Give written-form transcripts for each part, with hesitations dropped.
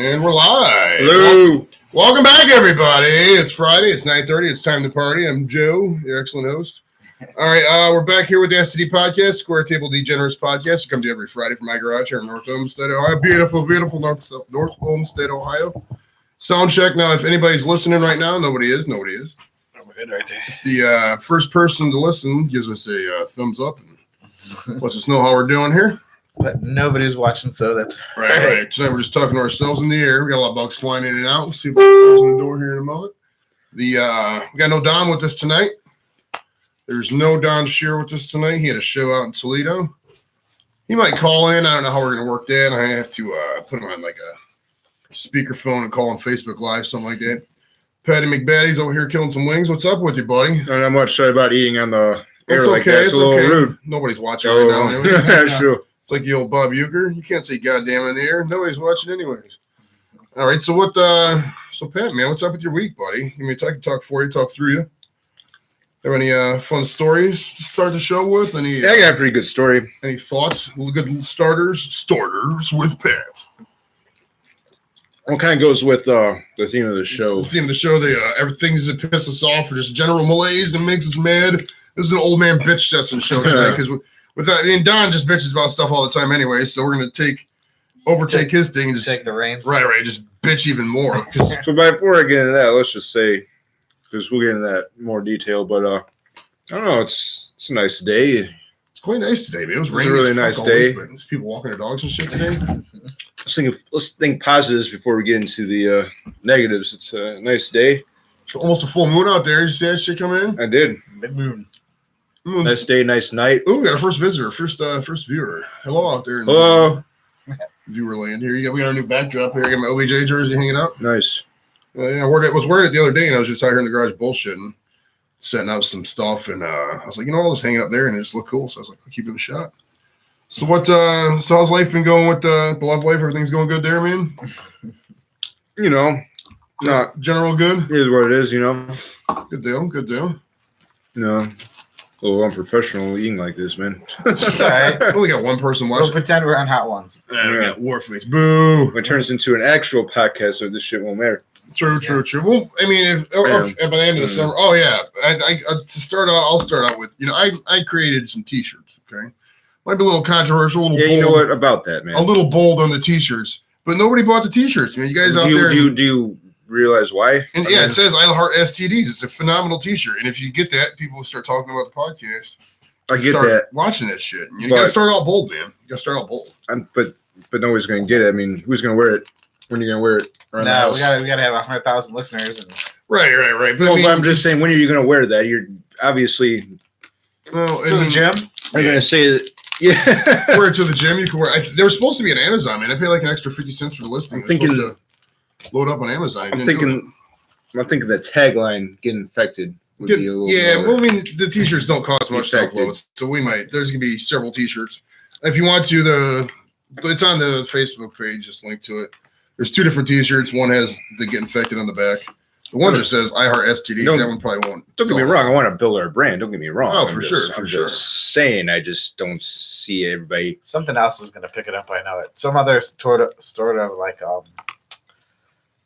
And we're live. Hello. Welcome back, everybody. It's Friday. It's 9:30. It's time to party. I'm Joe, your excellent host. All right, we're back here with the STD podcast, Square Table Degenerates podcast. It comes to you every Friday from my garage here in North Olmsted, Ohio. Beautiful, beautiful North Olmsted, Ohio. Sound check. Now, if anybody's listening right now, nobody is. Right there. If the first person to listen gives us a thumbs up and lets us know how we're doing here. But nobody's watching, so that's right. Tonight we're just talking to ourselves in the air. We got a lot of bugs flying in and out. We'll see what comes in the door here in a moment. We got no Don with us tonight. There's no Don Shear with us tonight. He had a show out in Toledo. He might call in. I don't know how we're going to work that. I have to put him on like a speakerphone and call on Facebook Live, something like that. Patty McBaddy's over here killing some wings. What's up with you, buddy? Not much about eating on the air It's like okay. that. It's a little rude. Nobody's watching right now. Anyway. That's true. It's like the old Bob Euchre. You can't say goddamn in the air. Nobody's watching anyways. All right. So so Pat, man, what's up with your week, buddy? I mean, I can talk for you, talk through you. Have any fun stories to start the show with? I got a pretty good story. Any thoughts? Good starters with Pat. What kind of goes with the theme of the show? The theme of the show, everything's that pisses us off or just general malaise and makes us mad. This is an old man bitch session show tonight because Don just bitches about stuff all the time anyway, so we're going to overtake his thing and just take the reins. Right, just bitch even more. So before I get into that, let's just say, because we'll get into that in more detail, but I don't know, it's a nice day. It's quite nice today, man. It was raining. A really nice day. Week, there's people walking their dogs and shit today. Let's think positives before we get into the negatives. It's a nice day. It's almost a full moon out there. Did you see that shit coming in? I did. Mid-moon. Nice day, nice night. Oh, we got our first visitor, first viewer. Hello out there. Hello. Viewer land here. We got our new backdrop here. I got my OBJ jersey hanging up. Nice. I was wearing it the other day, and I was just out here in the garage bullshitting, setting up some stuff, and I was like, I'll just hang it up there, and it just looked cool. So I was like, I'll keep it a shot. So how's life been going with the love life? Everything's going good there, man? Not general good? It is what it is, Good deal. A little unprofessional eating like this, man. That's all right. We only got one person watching. We'll pretend we're on Hot Ones. Yeah, we got Warface. Boo. When it turns into an actual podcast, so this shit won't matter. True. Well, I mean, if by the end of the summer, to start out, I'll start out with, I created some T-shirts. Okay, might be a little controversial, bold. You know what about that, man? A little bold on the T-shirts, but nobody bought the T-shirts. Man, you guys out there. Do you realize why? And it says "I heart STDs." It's a phenomenal T-shirt, and if you get that, people will start talking about the podcast. I get that. Watching that shit. You got to start out bold, man. You got to start out bold. But nobody's gonna get it. I mean, who's gonna wear it? When are you gonna wear it? We gotta have 100,000 listeners. And... Right. But I'm just saying, when are you gonna wear that? You're obviously to the gym. I'm gonna say that. Yeah, wear it to the gym. You can wear. They were supposed to be on Amazon, man. I pay like an extra 50 cents for the listing. I'm thinking to load up on Amazon. I'm thinking the tagline "Get infected." Would be a little well, I mean, the T-shirts don't cost much to upload, so there's gonna be several T-shirts. If you want to, it's on the Facebook page. Just link to it. There's two different T-shirts. One has the "Get Infected" on the back. The one just says "I heart STD." That one probably won't. Don't get me wrong. I want to build our brand. Don't get me wrong. Oh, for sure. I'm just saying. I just don't see everybody. Something else is going to pick it up. I know it. Some other sort of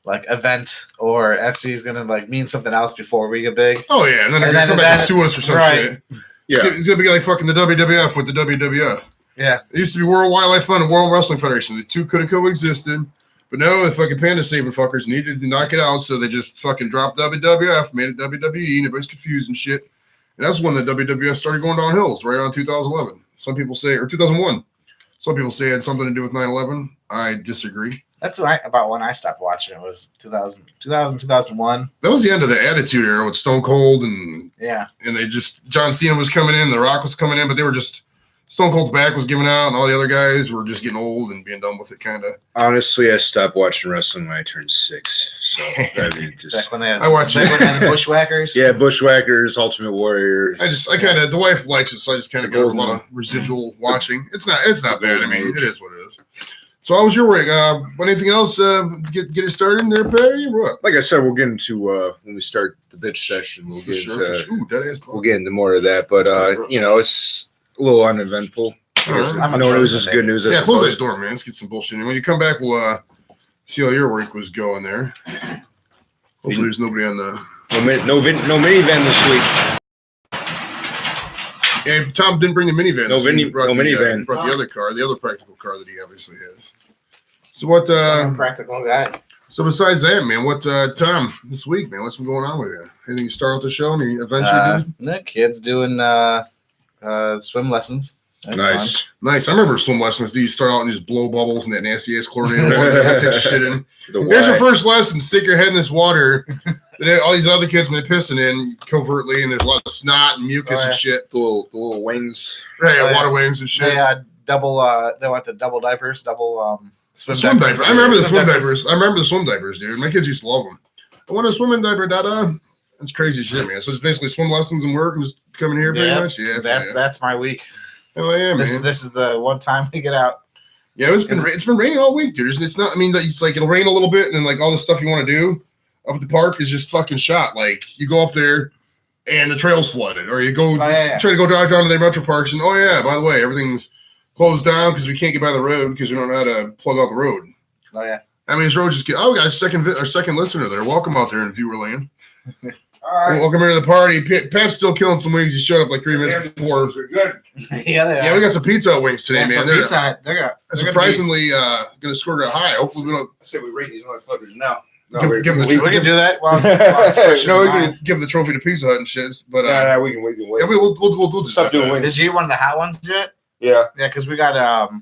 like event or STD is going to mean something else before we get big. Oh yeah, and then they're going to come back and sue us or some shit. Yeah, it's going to be like fucking the WWF with the WWF. Yeah, it used to be World Wildlife Fund and World Wrestling Federation. The two could have coexisted. But no, the fucking panda saving fuckers needed to knock it out, so they just fucking dropped WWF, made it WWE, and everybody's confused and shit. And that's when the WWF started going downhill, right around 2011. Some people say, or 2001. Some people say it had something to do with 9/11. I disagree. That's about when I stopped watching. It was 2001. That was the end of the Attitude Era with Stone Cold and they just, John Cena was coming in, The Rock was coming in, but they were just, Stone Cold's back was giving out, and all the other guys were just getting old and being done with it, kind of. Honestly, I stopped watching wrestling when I turned 6. So back when they had, the Bushwhackers. Yeah, Bushwhackers, Ultimate Warrior. The wife likes it, so I just kind of got a lot of residual watching. It's not bad. I mean, it is what it is. So how was your week? Anything else? Get it started in there, Patty? What? Like I said, we'll get into when we start the bitch session. We'll get into more of that. But it's a little uneventful. I know it was just good news. Close that door, man. Let's get some bullshit. And when you come back, we'll See how your week was going there. Hopefully there's nobody on the... No minivan this week. Yeah, Tom didn't bring the minivan. No so he minivan. He brought the other car, the other practical car that he obviously has. So what... practical guy. So besides that, man, what Tom this week, man? What's been going on with you? Anything you start out the show? Any adventure? The kids doing swim lessons. That's Nice. Nice. I remember swim lessons. Do you start out and just blow bubbles in that nasty ass chlorinated water? Take your shit in. Here's your first lesson. Stick your head in this water. All these other kids, when they're pissing in covertly, and there's a lot of snot and mucus and shit. The little wings. Right, water wings and shit. They had double. They went to double diapers, swim diapers. I remember the swim diapers. I remember the swim diapers, dude. My kids used to love them. I want a swimming diaper, dada. That's crazy shit, man. So it's basically swim lessons and work and just coming here pretty much. Yeah, that's my week. Oh yeah, man. This is the one time we get out. Yeah, it's been raining all week, dude. It's not. I mean, it's like it'll rain a little bit, and then like all the stuff you want to do up at the park is just fucking shot. Like you go up there, and the trail's flooded, or you go try to go down to the metro parks, and by the way, everything's closed down because we can't get by the road because we don't know how to plug out the road. Oh yeah. I mean, this road just get. Oh, we got our second listener there. Welcome out there in viewer land. All right. Welcome here to the party. Pat's still killing some wings. He showed up like 3 minutes before. Good. Yeah, we got some pizza wings today, man. They're surprisingly going to score a high. Hopefully we don't. I say we rate these motherfuckers now. We can do that. We can give the trophy to Pizza Hut and shit. But we can wait. Yeah, we'll stop doing wings. Did you eat one of the hot ones yet? Yeah. Yeah, because we got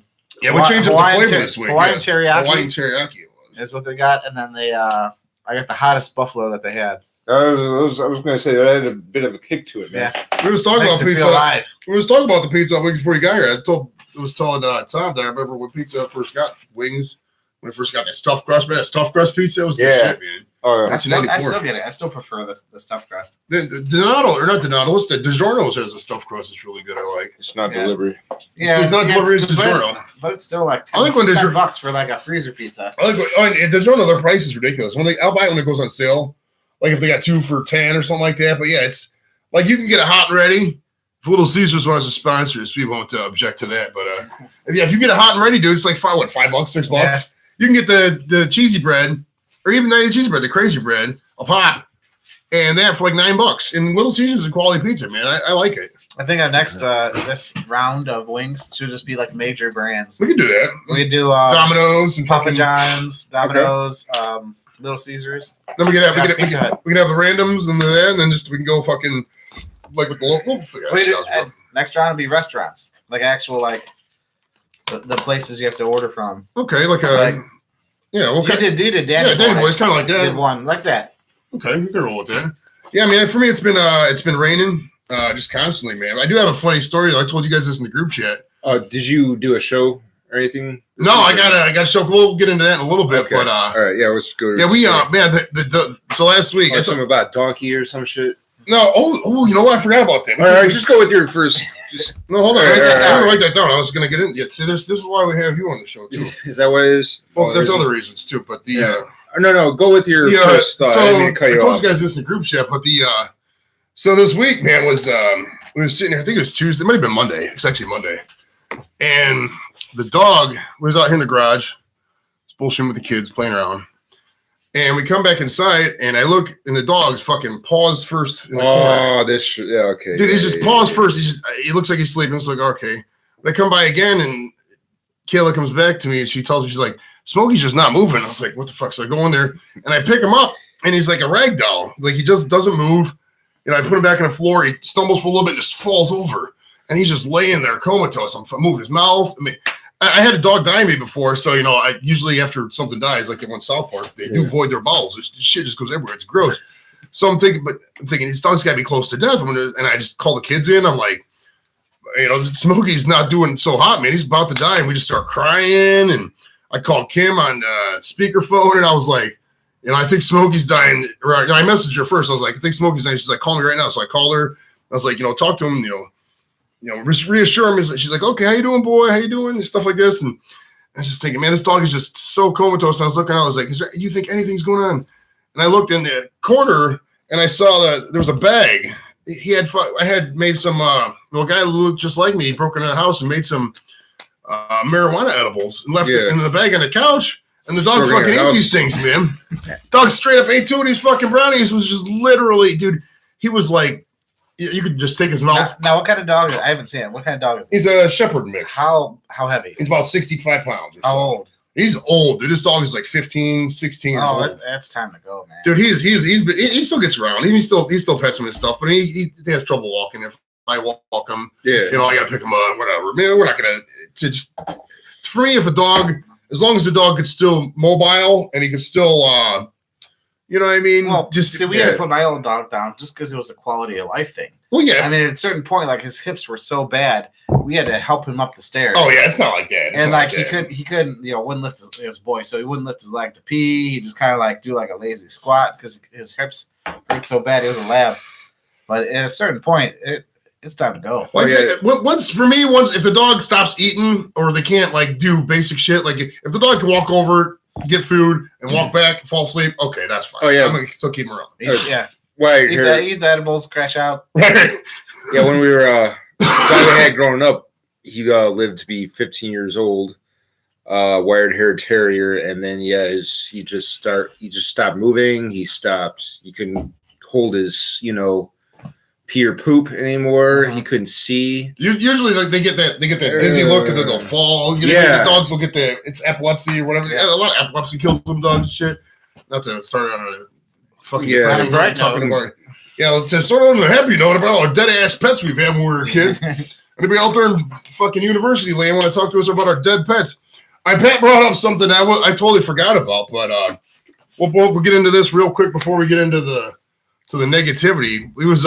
we changed up the flavor this week. Hawaiian teriyaki. Hawaiian teriyaki is what they got, and then they I got the hottest buffalo that they had. I was going to say that had a bit of a kick to it, man. Yeah. We was talking about pizza. We was talking about the Pizza Hut wings before you got here. I was telling Tom that I remember when Pizza Hut first got wings, when I first got that stuffed crust, man. That stuffed crust pizza was good shit, man. Oh, yeah. I still get it. I still prefer the stuffed crust. The Donato, or not Donato, what's the DiGiorno's has a stuffed crust. It's really good. I like. It's not delivery. Yeah, it's not delivery. It's DiGiorno. But it's still like $10 for like a freezer pizza. I like. And DiGiorno, their price is ridiculous. I'll buy it when it goes on sale. Like if they got 2 for $10 or something like that. But yeah, it's like you can get it hot and ready. If Little Caesars wants to sponsor us, we won't object to that. But if you get it hot and ready, dude, it's like $5, $6. Yeah. You can get the cheesy bread, or even not the cheesy bread, the crazy bread, a pop, and that for like $9. And Little Caesars is a quality pizza, man. I like it. I think our next this round of wings should just be like major brands. We can do that. We could do Domino's and Papa John's, Domino's, Little Caesars. Then we can have the randoms and then just we can go fucking like with the local. Next round would be restaurants, like actual like the places you have to order from. Okay, you did Danny. Yeah, Danny Boy's kind of like that. Did one like that. Okay, you can roll with that. Yeah, I mean, for me, it's been raining just constantly, man. I do have a funny story. I told you guys this in the group chat. Did you do a show or anything? No, I got a show. We'll get into that in a little bit, but all right, yeah, let's go. So last week, something about donkey or some shit. No, you know what? I forgot about that. All right, just go with your first. No, hold on. Write that down. I was gonna get in. See, this is why we have you on the show too. Is that what it is? Well, there's other reasons too, but no, go with your first thought. I told you guys this in the group chat, but so this week, man, was we were sitting here. I think it was Tuesday. It might have been Monday. It's actually Monday, and the dog was out here in the garage. It's bullshitting with the kids, playing around. And we come back inside, and I look, and the dog's fucking paws first in the corner. Okay. Dude, he's just paws first. He looks like he's sleeping. It's like, okay. But I come by again, and Kayla comes back to me, and she tells me, she's like, Smokey's just not moving. I was like, what the fuck? So I go in there, and I pick him up, and he's like a rag doll. Like, he just doesn't move. I put him back on the floor. He stumbles for a little bit and just falls over. And he's just laying there comatose. I'm moving his mouth. I mean, I had a dog die me before, so I usually after something dies, like they went South Park, they do void their bowels. This shit just goes everywhere. It's gross. So I'm thinking this dog's got to be close to death. And I just call the kids in. I'm like, Smokey's not doing so hot, man. He's about to die, and we just start crying. And I called Kim on speakerphone, and I was like, I think Smokey's dying. I messaged her first. I was like, I think Smokey's dying. She's like, call me right now. So I called her. I was like, talk to him. Reassure him. She's like, okay, how you doing, boy? How you doing? And stuff like this. And I was just thinking, man, this dog is just so comatose. And I was looking out. I was like, you think anything's going on? And I looked in the corner, and I saw that there was a bag. I had made some, a guy who looked just like me. He broke into the house and made some marijuana edibles and left it in the bag on the couch. And the dog Storing fucking your ate house. these things, man. Dog straight up ate 2 of these fucking brownies. Was just literally, dude. He was like, you could just take his mouth. Now, what kind of dog is it? I haven't seen it. What kind of dog is it? He's a shepherd mix. How heavy? He's about 65 pounds. Or How so. old? He's old, dude. This dog is like 15, 16 years Oh, old. that's time to go, man. Dude, he still gets around. He still pets him and stuff, but he has trouble walking. If I walk him, Yeah. I gotta pick him up, whatever. Man, we're not gonna just. For me, if a dog, as long as the dog could still mobile and he could still, you know what I mean? Well, just see, we had to put my old dog down just because it was a quality of life thing. well, yeah. I mean, at a certain point, like his hips were so bad, we had to help him up the stairs. Oh yeah, it's not like that. It's And not like that. he couldn't, wouldn't lift his boy, so he wouldn't lift his leg to pee. He just kind of like do like a lazy squat because his hips hurt so bad. He was a lab, but at a certain point, it's time to go. Well, once if the dog stops eating or they can't like do basic shit, like if the dog can walk over, get food, and walk back, fall asleep, okay, that's fine. Oh, yeah. I'm gonna still keep him around. Yeah, Right eat here. the edibles, crash out. Yeah, when we were the guy we had growing up, he lived to be 15 years old, wired hair terrier, and then he just stopped moving. He couldn't hold his pee or poop anymore. He couldn't see. Usually, like they get that dizzy look, and then they'll fall. The dogs will get it's epilepsy or whatever. Yeah. A lot of epilepsy kills some dogs and shit. Not to start on a fucking Yeah. depressing note, talking about. Yeah, to start on a happy note about all our dead ass pets we've had when we were kids. Anybody out there in fucking university land want to talk to us about our dead pets? Pat brought up something I totally forgot about, but we'll get into this real quick before we get into the negativity. We was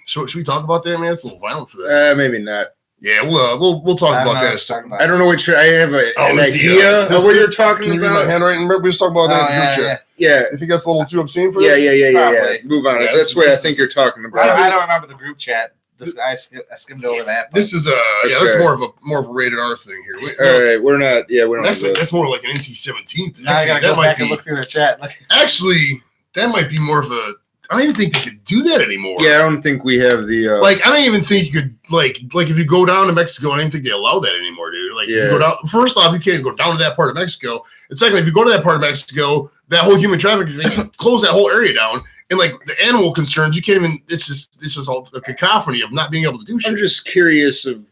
should we talk about that, man? It's a little violent for that. Maybe not. Yeah, we'll talk about that. I don't know what I have an idea of what you're talking Can you read my about. handwriting? We just talked about that in the group chat. Yeah. You think that's a little too obscene for Yeah. this? Probably. Move on. Yeah, That's what I think you're talking about. I don't remember the group chat. I skimmed over that. This is that's Okay. more of a rated R thing here. All right, we're not. Yeah, we don't. That's more like an NC-17. Now I gotta go back and look through the chat. Actually, that might be more of a. I don't even think they could do that anymore. Yeah, I don't think we have the. Like, I don't even think you could like if you go down to Mexico, I don't think they allow that anymore, dude. Like, if you go down. First off, you can't go down to that part of Mexico. And secondly, if you go to that part of Mexico, that whole human trafficking thing, close that whole area down. And like the animal concerns, you can't even. It's just all a cacophony of not being able to do shit. I'm just curious of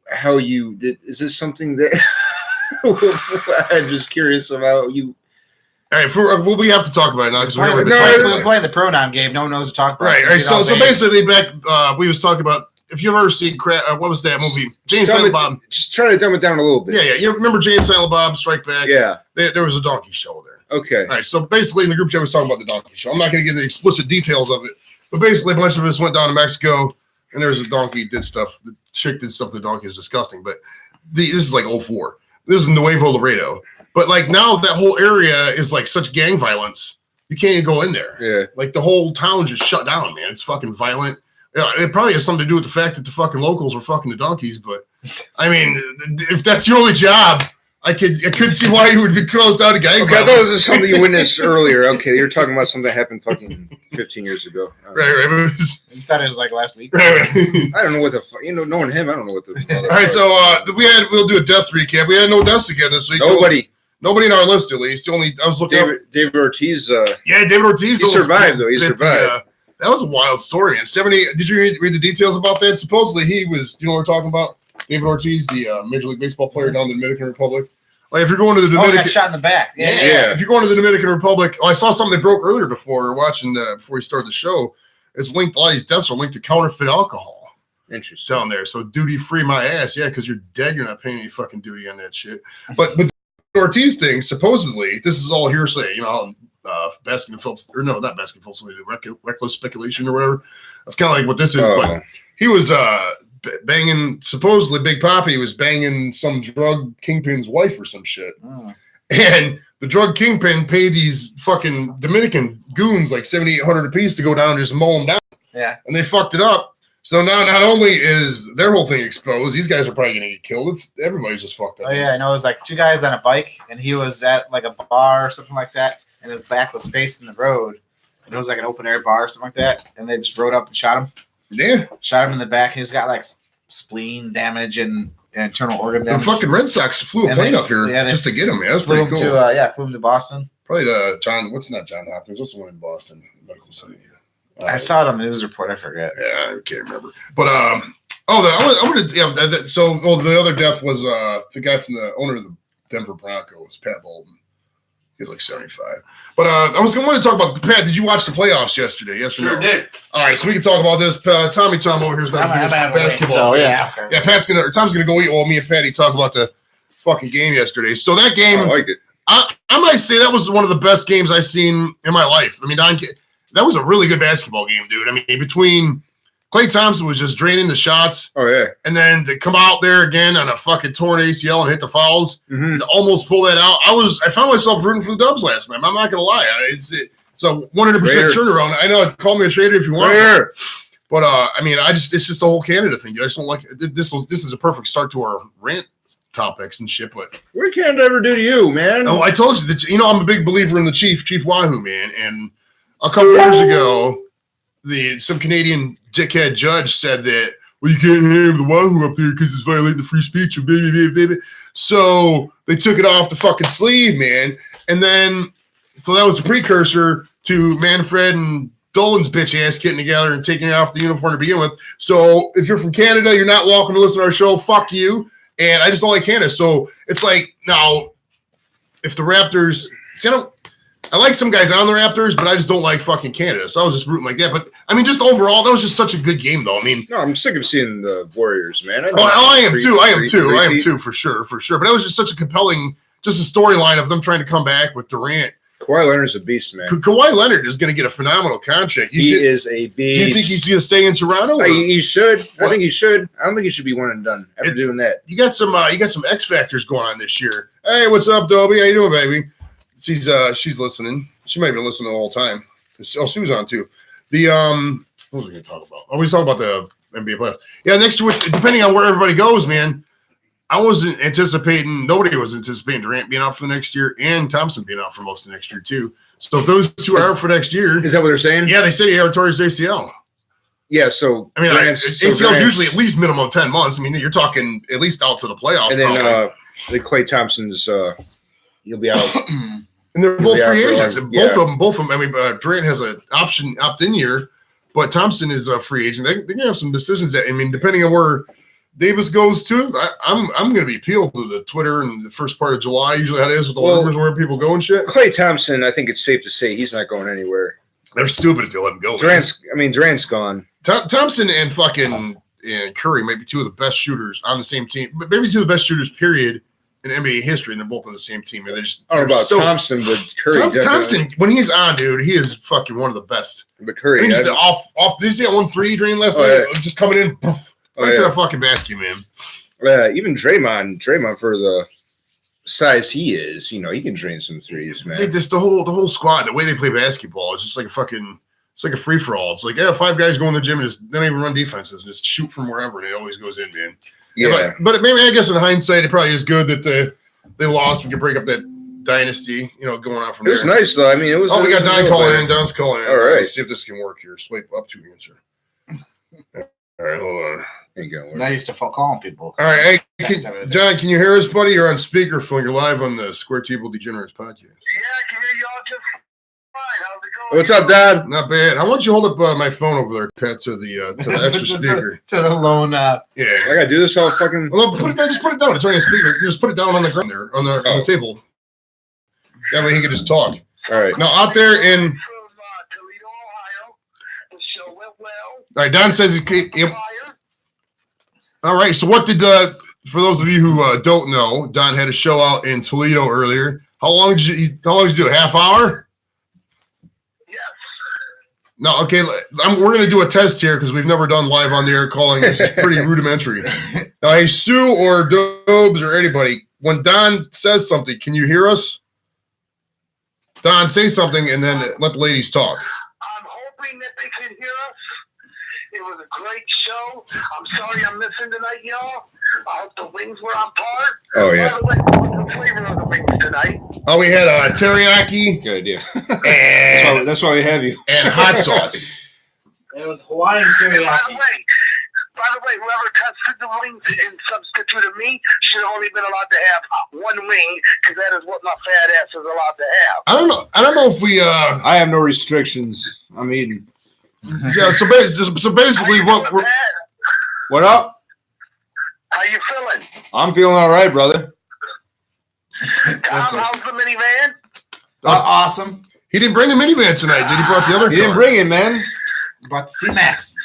how you did. Is this something that? I'm just curious of how you. All right, we have to talk about it now because we're playing the pronoun game. No one knows to talk about. Right. So basically, back we was talking about if you've ever seen what was that movie? Jay and Silent Bob. Just try to dumb it down a little bit. Yeah. You remember Jay and Silent Bob Strike Back? Yeah. There was a donkey show there. Okay. All right. So basically, in the group chat, was talking about the donkey show. I'm not going to get the explicit details of it, but basically, a bunch of us went down to Mexico, and there was a donkey did stuff. The chick did stuff. The donkey is disgusting. But this is like 04. This is Nuevo Laredo. But like now that whole area is like such gang violence, you can't even go in there. Yeah. Like the whole town just shut down, man. It's fucking violent. It probably has something to do with the fact that the fucking locals were fucking the donkeys. But I mean, if that's your only job, I could see why you would be closed out of gang Okay, I violence. thought this was something you witnessed earlier. Okay, you're talking about something that happened fucking 15 years ago. Right. You thought it was like last week. Right. I don't know what the fuck. Knowing him, I don't know what the. All right, so we'll do a death recap. We had no deaths again this week. Nobody in our list, at least. I was looking up. David Ortiz. Yeah, David Ortiz. He survived, though. He survived. That was a wild story. And 70. Did you read the details about that? Supposedly he was. You know what we're talking about? David Ortiz, the Major League Baseball player down in the Dominican Republic. Like if you're going to the Dominican, got shot in the back. Yeah. If you're going to the Dominican Republic, I saw something that broke earlier before watching before we started the show. It's linked. A lot of these deaths are linked to counterfeit alcohol. Interesting. Down there, so duty free my ass. Yeah, because you're dead. You're not paying any fucking duty on that shit. But the Ortiz thing, supposedly, this is all hearsay. You know, Baskin and Phillips, or no, not Baskin and Phillips, reckless speculation or whatever. That's kind of like what this is. But he was banging. Supposedly, Big Papi was banging some drug kingpin's wife or some shit. Oh. And the drug kingpin paid these fucking Dominican goons like $7,800 apiece to go down and just mow them down. Yeah. And they fucked it up. So now not only is their whole thing exposed, these guys are probably going to get killed. Everybody's just fucked up. Oh, yeah. I know it was like two guys on a bike, and he was at like a bar or something like that, and his back was facing the road. And it was like an open air bar or something like that. And they just rode up and shot him. Yeah. Shot him in the back. He's got like spleen damage and internal organ The damage. fucking Red Sox flew a And plane they- up here yeah, they just to get him. Man. That's flew pretty him cool. flew him to Boston. Probably not John Hopkins. What's the one in Boston? Medical center. I saw it on the news report. I forget. Yeah, I can't remember. But I wanted the other death was the guy from the owner of the Denver Broncos, Pat Bolton. He was like 75. But I was going to talk about Pat. Did you watch the playoffs yesterday? Yes or no? Sure did. All right, so we can talk about this. Tommy Tom over here is about to be his basketball. So fan. yeah. Yeah, Tom's gonna go eat while me and Patty talk about the fucking game yesterday. So that game, I liked it. I might say that was one of the best games I've seen in my life. I mean, that was a really good basketball game, dude. I mean, between Klay Thompson was just draining the shots, Oh yeah. and then to come out there again on a fucking torn ACL and hit the fouls, Mm-hmm. to almost pull that out. I found myself rooting for the Dubs last night. I'm not gonna lie. It's a 100% turnaround. I know. Call me a trader if you want. Sure. But I mean, it's just the whole Canada thing. Dude. I just don't like this. This is a perfect start to our rant topics and shit. But What did Canada ever do to you, man? oh, I told you that. I'm a big believer in the Chief Wahoo, man. And a couple years ago, some Canadian dickhead judge said that, well, you can't have the Wahoo up there because it's violating the free speech of baby. So they took it off the fucking sleeve, man. And then, so that was the precursor to Manfred and Dolan's bitch ass getting together and taking off the uniform to begin with. So if you're from Canada, you're not welcome to listen to our show. Fuck you. And I just don't like Canada. So it's like, now, if the Raptors, I like some guys on the Raptors, but I just don't like fucking Canada. So I was just rooting like that. But I mean, just overall, that was just such a good game, though. I mean, No, I'm sick of seeing the Warriors, man. I am too, for sure. But that was just such a compelling, just a storyline of them trying to come back with Durant. Kawhi Leonard's a beast, man. Kawhi Leonard is going to get a phenomenal contract. He is a beast. Do you think he's going to stay in Toronto? or- He should. I What? think he should. I don't think he should be one and done after doing that. You got some X factors going on this year. Hey, what's up, Dobie? How you doing, baby? She's listening. She might have been listening the whole time. Oh, she was on too. What was we going to talk about? Oh, we talk about the NBA playoffs. Yeah, next to it, depending on where everybody goes, man. Nobody was anticipating Durant being out for the next year and Thompson being out for most of next year too. So if those two are out for next year, Is that what they're saying? yeah, they said he had tore his ACL. Yeah, so I mean, Durant's- ACL is Durant's- usually at least minimum 10 months. I mean, you're talking at least out to the playoffs. and then probably. the Klay Thompson's he'll be out. And they're both Yeah, free for agents. like- And yeah. both of them. I mean, Durant has an option opt-in year, but Thompson is a free agent. They're gonna have some decisions that, I mean, depending on where Davis goes to, I'm gonna be appealed to the Twitter in the first part of July. Usually how it is with all the rumors where people go and shit. Klay Thompson, I think it's safe to say he's not going anywhere. They're stupid if they let him go. Durant's gone. Thompson and fucking and Curry might be two of the best shooters on the same team, but maybe two of the best shooters, period, in NBA history, and they're both on the same team. And I don't know about Thompson, but Curry. Thompson, when he's on, dude, he is fucking one of the best. But Curry. I mean, just off. Did you see that 1-3 drain last Oh, night? yeah. Just coming in, poof, right to the fucking basket, man. Even Draymond for the size he is, he can drain some threes, man. Just the whole squad, the way they play basketball, it's just like it's like a free for all. It's like, yeah, 5 guys go in the gym and just they don't even run defenses, and just shoot from wherever, and it always goes in, man. Yeah. But maybe I guess in hindsight, it probably is good that they lost. We could break up that dynasty, going on from It was there. nice though. I mean, it was. Oh, we got Don calling in. Don's calling in. All right. Let's see if this can work here. Swipe up to answer. All right, hold on. Ain't gonna work. And I used to calling people. All right, hey, Next time I do. John, can you hear us, buddy? You're on speakerphone. You're live on the Square Table Degenerates podcast. Yeah, I can hear y'all just fine. How's it going? What's up, Don? Not bad. I want you to hold up my phone over there, Pat, to the extra speaker. to the lone. I Yeah. gotta do this all fucking. Well, put it down. Just put it down. It's on your speaker. You just put it down on the ground there, on the table. That way he can just talk. All right. Now out there in. From Toledo, Ohio. The show went well. All right, Don says he. Fire. All right. So what did for those of you who don't know, Don had a show out in Toledo earlier. How long did you do? A half hour? Yes. No. Okay. We're gonna do a test here because we've never done live on the air calling. This is pretty rudimentary. Now, hey, Sue or Dobes or anybody, when Don says something, can you hear us? Don, say something and then let the ladies talk. I'm hoping that they can hear us. It was a great show. I'm sorry I'm missing tonight, y'all. I hope the wings were on par. Oh yeah. By the way, what's the flavor of the wings tonight? Oh, we had teriyaki Good idea. and That's why we have you. hot sauce. It was Hawaiian And by the teriyaki. way, By the way, whoever tested the wings and substituted me should have only been allowed to have one wing, because that is what my fat ass is allowed to have. I don't know if we. I have no restrictions. I'm eating. Yeah. So basically, what we're. What up? How you feeling? I'm feeling all right, brother. Tom, how's the minivan? Awesome. He didn't bring the minivan tonight. Did he? Brought the other. He didn't car? bring it, man. About the C-Max.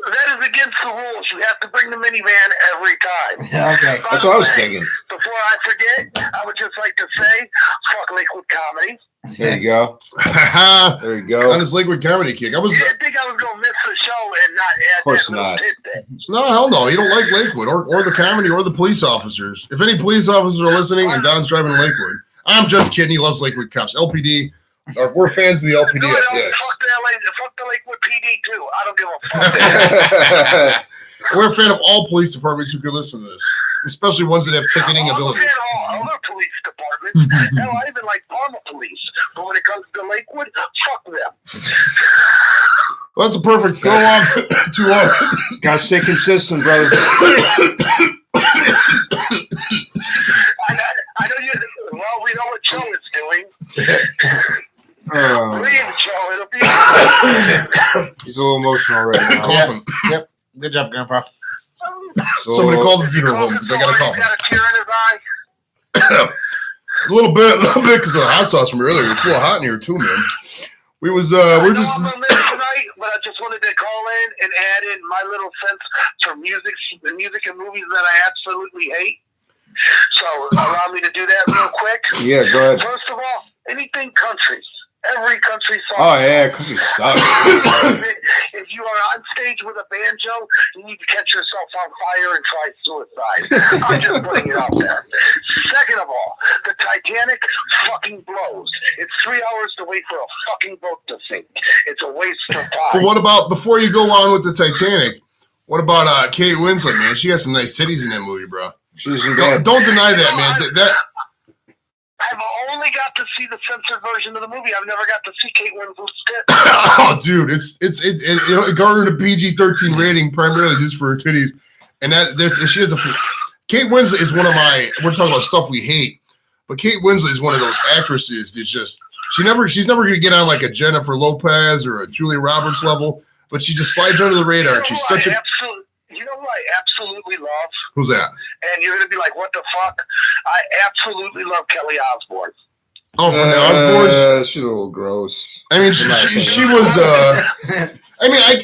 That is against the rules. You have to bring the minivan every time. Okay. That's what I was thinking. Before I forget, I would just like to say, fuck Liquid Comedy. There you go. There you On go. this Liquid Comedy kick. I was. You didn't think I was going to miss the show and not add Of course that little not. tidbit. No, hell no. You don't like Lakewood or the comedy or the police officers. If any police officers are listening and Don's driving Lakewood, I'm just kidding. He loves Lakewood cops. LPD. We're fans of the LPD. No, I don't. Yes. Fuck the Lakewood PD too. I don't give a fuck. We're a fan of all police departments who could listen to this, especially ones that have ticketing I'm a ability. fan of all other police departments. Hell, I even like Parma Police. But when it comes to Lakewood, fuck them. Well, that's a perfect throw off to our. Gotta stay consistent, brother. I know you. Well, we know what Joe is doing. Leave Joe. It'll be. He's a little emotional right now. Coughing. Good job, Grandpa. So, Somebody call the funeral home because I got a cough. He's got a tear in his eye. A little bit because of the hot sauce from earlier. It's a little hot in here too, man. We're just. I'm gonna miss tonight, but I just wanted to call in and add in my little sense for music and movies that I absolutely hate. So allow me to do that real quick. Yeah, go ahead. First of all, anything country. Every country song. Oh, yeah, country sucks. If you are on stage with a banjo, you need to catch yourself on fire and try suicide. I'm just putting it out there. Second of all, the Titanic fucking blows. It's 3 hours to wait for a fucking boat to sink. It's a waste of time. But what about before you go on with the Titanic? What about Kate Winslet, man? She got some nice titties in that movie, bro. She was in bed. Don't deny that, man. I've only got to see the censored version of the movie. I've never got to see Kate Winslet's tits. Oh, dude, it garnered a PG-13 rating primarily just for her titties, and she has a. Kate Winslet is one of my. We're talking about stuff we hate, but Kate Winslet is one of those actresses that's just she's never going to get on like a Jennifer Lopez or a Julia Roberts level, but she just slides under the radar. And she's such a. You know who I absolutely love? Who's that? And you're gonna be like, "What the fuck?" I absolutely love Kelly Osbourne. Oh, from the Osbournes. She's a little gross. I mean, she was. I mean, I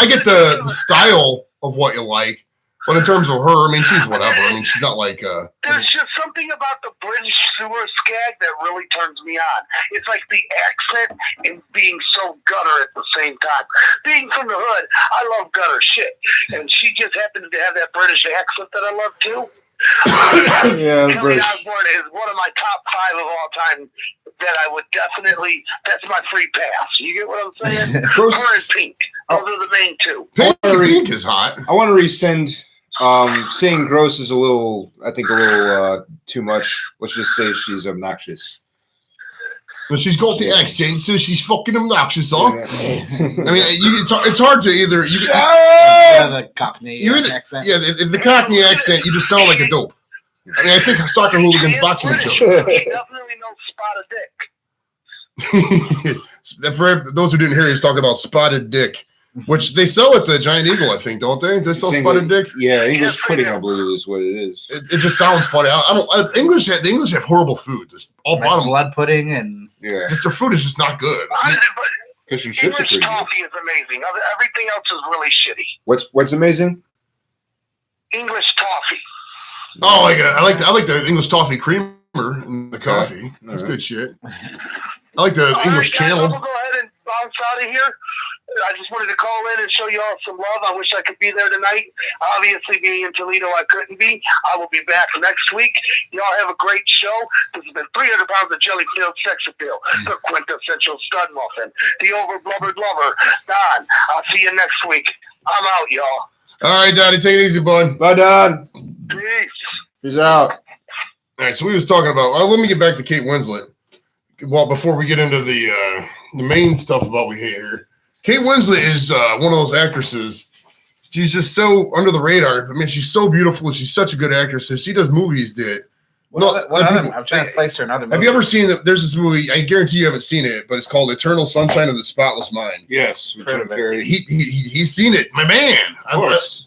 get the style of what you like, but in terms of her, I mean, she's whatever. I mean, she's not like. There's just something about the British sewer skag that really turns me on. It's like the accent and being so gutter at the same time. Being from the hood, I love gutter shit, and she just happens to have that British accent that I love too. Yeah, Kelly British. Osbourne is one of my top 5 of all time that I would definitely, that's my free pass. You get what I'm saying? Gross. Her and Pink. Those are the main two. Pink is hot. I want to rescind. Saying gross is a little too much. Let's just say she's obnoxious. But she's got the accent, so she's fucking obnoxious, huh? Yeah. I mean, it's hard to either. The Cockney accent. Yeah, if the Cockney accent, you just sound like a dope. I mean, I think soccer hooligans boxing each other. She definitely knows spot a dick. For those who didn't hear, he's talking about spotted dick, which they sell at the Giant Eagle, I think, don't they? They sell spotted dick. Yeah, English pudding, I believe, is what it is. It just sounds funny. The English have horrible food. Just all Like bottom. blood pudding and Just their food is just not good. Fish and chips are English pretty good. toffee is amazing. Everything else is really shitty. What's amazing? English toffee. Oh, I like the English toffee creamer in the coffee. That's Alright. good shit. I like the English Guys, Channel. I'm gonna go ahead and bounce out of here. I just wanted to call in and show you all some love. I wish I could be there tonight. Obviously, being in Toledo, I couldn't be. I will be back next week. Y'all have a great show. This has been 300 pounds of jelly-filled sex appeal. The quintessential stud muffin. The over-blubbered lover. Don, I'll see you next week. I'm out, y'all. All right, Donnie, take it easy, bud. Bye, Don. Peace. Peace out. All right, so we was talking about. Well, let me get back to Kate Winslet. Well, before we get into the main stuff about we hate here, Kate Winslet is one of those actresses she's just so under the radar. I mean, she's so beautiful. She's such a good actress. So she does movies that. What other? I'm trying to place her in other movies. Have you ever seen that? There's this movie. I guarantee you haven't seen it, but it's called Eternal Sunshine of the Spotless Mind. Yes, with Jim Carrey. He's seen it, my man. Of course.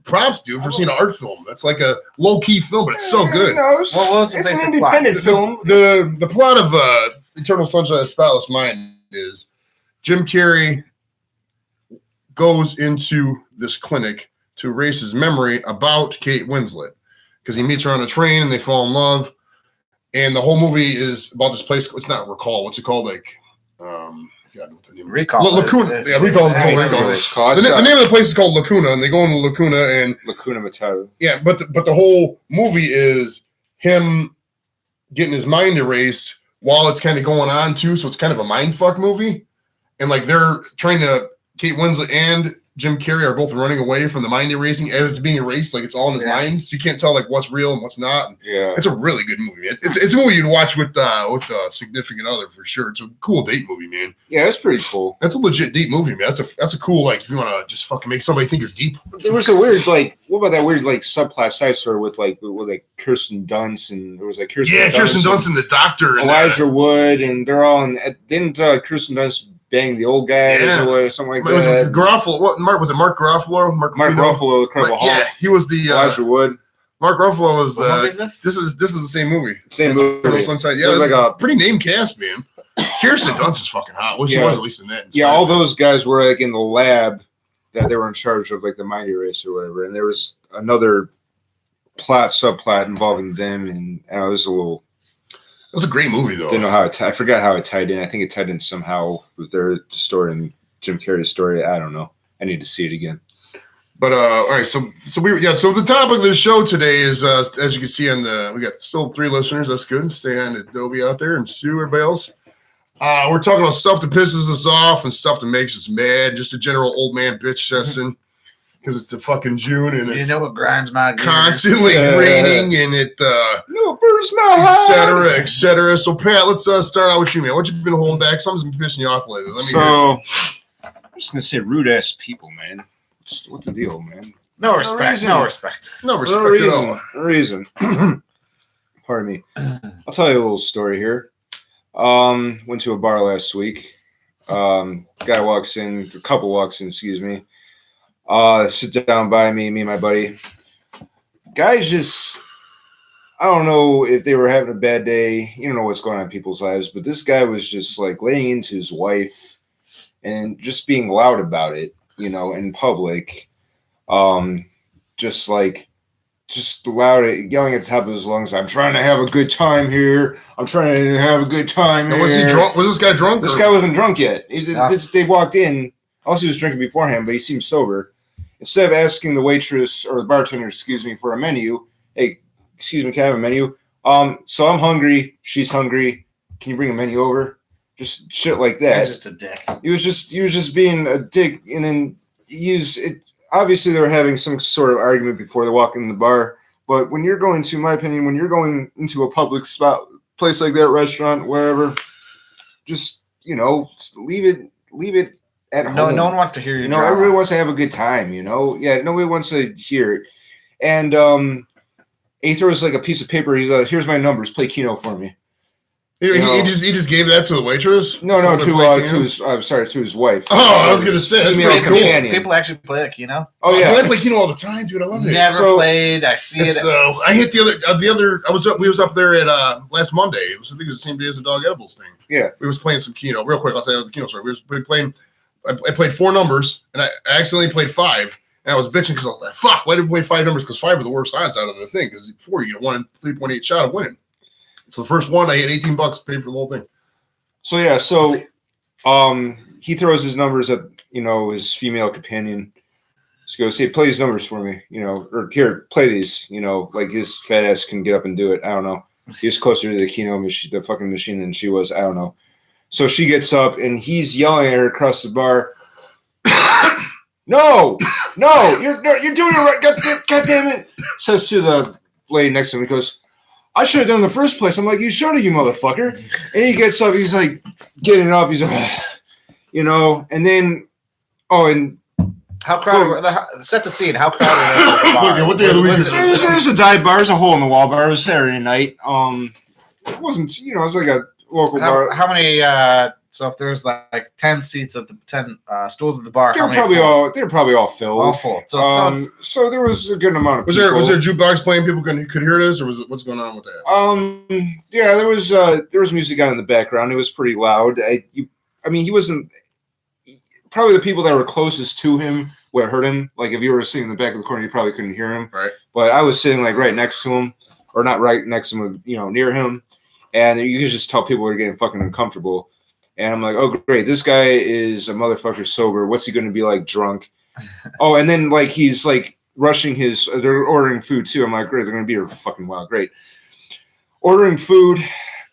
Props, dude, for seeing an art film. That's like a low key film, but it's so good. What was the It's an basic independent film. The plot of Eternal Sunshine of the Spotless Mind is Jim Carrey goes into this clinic to erase his memory about Kate Winslet because he meets her on a train and they fall in love. And the whole movie is about this place. It's not Recall. What's it called? Like, God, what the name? Recall. Lacuna. Yeah, Recall. The name of the place is called Lacuna, and they go into Lacuna and Lacuna Matata. Yeah, but the whole movie is him getting his mind erased while it's kind of going on too. So it's kind of a mind fuck movie, and like they're trying to. Kate Winslet and Jim Carrey are both running away from the mind erasing as it's being erased. Like it's all in his mind, so you can't tell like what's real and what's not. Yeah, it's a really good movie. It's a movie you'd watch with a significant other for sure. It's a cool date movie, man. Yeah, it's pretty cool. That's a legit deep movie, man. That's a cool like if you want to just fucking make somebody think you're deep. There was a weird like what about that weird like subplot side story with Kirsten Dunst and there was like Kirsten Dunst and the doctor and Elijah Wood and they're all in. Didn't Kirsten Dunst bang the old guy or something like that? Garofalo. What Mark was it? Mark Garofalo. Mark Ruffalo, Incredible Hulk. Yeah, he was the Elijah Wood. Mark Ruffalo was. This is the same movie. Same movie. Sunshine. Yeah, it was like a pretty name cast, man. Kirsten Dunst is fucking hot. Well, she was at least in that. Yeah, all those guys were like in the lab that they were in charge of, like the mind erase or whatever. And there was another subplot involving them, and it was a little. It was a great movie, though. Didn't know how I forgot how it tied in. I think it tied in somehow with their story and Jim Carrey's story. I don't know. I need to see it again. But all right, so the topic of the show today is as you can see we got still 3 listeners. That's good. Stay on Adobe out there and Sue, everybody else. We're talking about stuff that pisses us off and stuff that makes us mad. Just a general old man bitch session. Because it's the fucking June and it's what grinds my gears? Constantly raining and it burns my et cetera. So Pat, let's start out with you, man. What you been holding back? Something's been pissing you off lately. Let me hear. I'm just gonna say rude ass people, man. What's the deal, man? No respect at all. No reason. Pardon me. I'll tell you a little story here. Went to a bar last week. A couple walks in, excuse me. Sit down by me and my buddy. Guys just, I don't know if they were having a bad day. You don't know what's going on in people's lives, but this guy was just like laying into his wife and just being loud about it, in public. Just loud, yelling at the top of his lungs. I'm trying to have a good time here. And was he drunk? Was this guy drunk? This guy wasn't drunk yet. They walked in. Also, he was drinking beforehand, but he seemed sober. Instead of asking the waitress or the bartender, for a menu, hey, excuse me, can I have a menu? So I'm hungry. She's hungry. Can you bring a menu over? Just shit like that. He's just a dick. He was just being a dick, and then obviously they were having some sort of argument before they walk in the bar. But when you're going to, in my opinion, when you're going into a public spot, place like that, restaurant, wherever, just leave it. At home. No one wants to hear you. Everybody wants to have a good time. Yeah, nobody wants to hear it. And he throws like a piece of paper. He's like, "Here's my numbers. Play Keno for me." He just gave that to the waitress. No, to his wife. Oh, I was gonna say people actually play Keno. Oh yeah, I play Keno all the time, dude. I love it. Never played. I see it. I hit the other. We was up there at last Monday. I think it was the same day as the dog edibles thing. Yeah, we was playing some Keno. Real quick, I'll say the Keno story. We playing. I played 4 numbers, and I accidentally played 5, and I was bitching because I was like, fuck, why did we play 5 numbers? Because 5 are the worst odds out of the thing, because 4, you get a 1 in 3.8 shot of winning. So the first one, I hit $18, paid for the whole thing. So, yeah, he throws his numbers at, his female companion. She goes, hey, play these numbers for me, or here, play these, like his fat ass can get up and do it. I don't know. He was closer to the Keno machine, the fucking machine than she was. I don't know. So she gets up, and he's yelling at her across the bar. No, you're doing it right. God damn it. Says to the lady next to him, he goes, I should have done it in the first place. I'm like, you should have, you motherfucker. And he gets up, he's like, getting up, he's like, and then, and How crowded? Set the scene. How crowded was the bar? Okay, what the other week is Was It was a dive bar. It was a hole in the wall bar. It was Saturday night. It wasn't, it was like a local bar. How many? So if there's like 10 seats at the 10 stools at the bar, They how were many probably all filled. all full. So So there was a good amount of Was people. there a jukebox playing? People could hear this, or was it what's going on with that? Yeah, there was music on in the background. It was pretty loud. He wasn't. Probably the people that were closest to him would heard him. Like if you were sitting in the back of the corner, you probably couldn't hear him. Right. But I was sitting like right next to him, or not right next to him, near him, and you could just tell people were getting fucking uncomfortable. And I'm like, oh great, this guy is a motherfucker sober. What's he going to be like drunk? Oh, and then like he's like rushing his. They're ordering food too. I'm like, great, they're going to be here for fucking while. Great. Ordering food.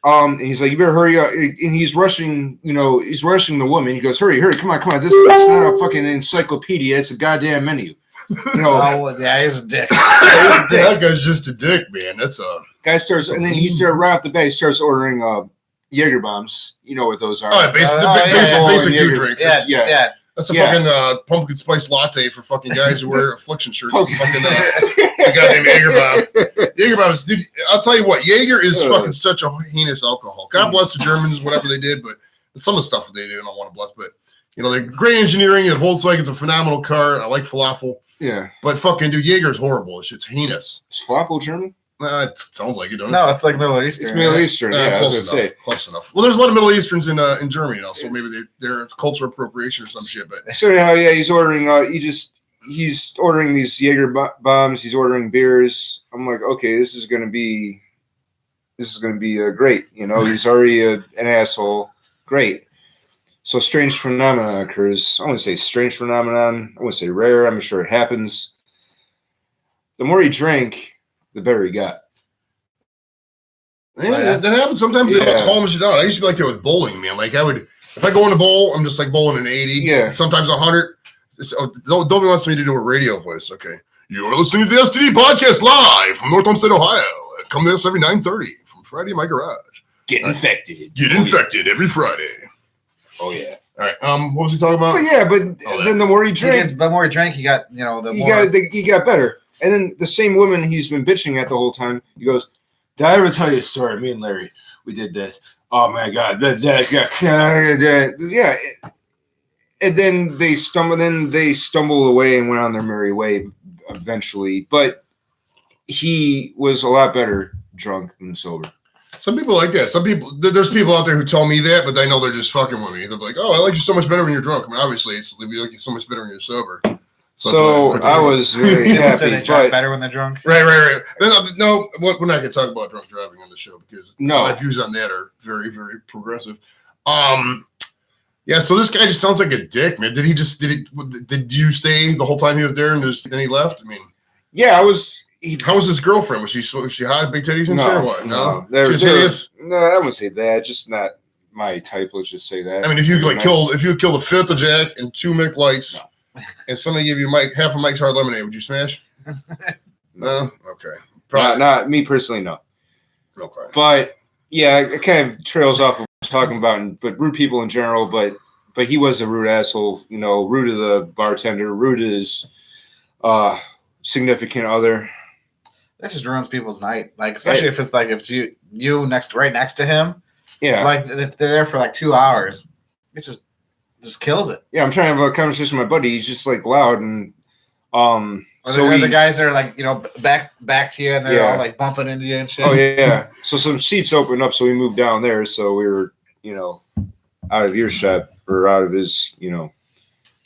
And he's like, you better hurry up. And he's rushing, he's rushing the woman. He goes, hurry, come on. This is not a fucking encyclopedia. It's a goddamn menu. Oh, yeah, he's a dick. That guy's just a dick, man. That's a guy starts, and then he starts right off the bat. He starts ordering Jaeger bombs. You know what those are? oh, basic dude drink. Yeah. That's a fucking pumpkin spice latte for fucking guys who wear affliction shirts. Fucking a goddamn Jaeger bomb. Jaeger bombs, dude. I'll tell you what, Jaeger is fucking such a heinous alcohol. God bless the Germans, whatever they did, but some of the stuff that they do, I don't want to bless. But they're great engineering. The Volkswagen's a phenomenal car. I like falafel. Yeah, but fucking dude, Jaeger is horrible. It's heinous. Is falafel German? It sounds like it, don't it? No, it's like Middle Eastern. It's Middle Eastern. Yeah, close enough. Well, there's a lot of Middle Easterns in Germany now, so maybe they're cultural appropriation or some shit. But so anyhow, yeah, he's ordering. He's ordering these Jaeger bombs. He's ordering beers. I'm like, okay, this is gonna be great. He's already an asshole. Great. So strange phenomenon occurs. I wouldn't say strange phenomenon. I wouldn't say rare. I'm sure it happens. The more he drank, the better he got. Yeah, that happens sometimes. It calms you down. I used to be like that with bowling, man. Like if I go in a bowl, I'm just like bowling an 80. Yeah. Sometimes 100. Dobie wants me to do a radio voice. Okay. You're listening to the STD podcast live from North Homestead, Ohio. Come to us every 9:30 from Friday in my garage. Get infected. Get infected every Friday. Oh yeah. All right. What was he talking about? But then the more he drank, the more he drank, he got he got better. And then the same woman he's been bitching at the whole time, he goes, did I ever tell you a story? Me and Larry, we did this. Oh my God. Yeah. And then they stumble away and went on their merry way eventually. But he was a lot better drunk than sober. Some people like that. There's people out there who tell me that, but they know they're just fucking with me. They're like, oh, I like you so much better when you're drunk. I mean, obviously, we like you so much better when you're sober. So I was very happy. Say they drive better when they're drunk. Right. No, we're not going to talk about drunk driving on the show because my views on that are very, very progressive. Yeah. So this guy just sounds like a dick, man. Did you stay the whole time he was there and then he left? I mean, yeah, I was. How was his girlfriend? Was she hot, big titties and shit or what? No, she was hideous. No, I wouldn't say that. Just not my type. Let's just say that. I mean, if you kill a fifth of Jack and 2 Mick Lights. No. And somebody give you half a Mike's Hard Lemonade, would you smash? No? Okay. Probably. Not me personally, no. Okay. But, yeah, it kind of trails off of what we're talking about, but rude people in general, but he was a rude asshole, rude to the bartender, rude to his significant other. That just ruins people's night. Like, especially if it's like, if you right next to him. Yeah. Like, if they're there for like 2 hours, it just kills it. Yeah, I'm trying to have a conversation with my buddy. He's just like loud and the guys that are like back to you and they're all like bumping into you and shit. Oh yeah. So some seats opened up, so we moved down there. So we were out of earshot or out of his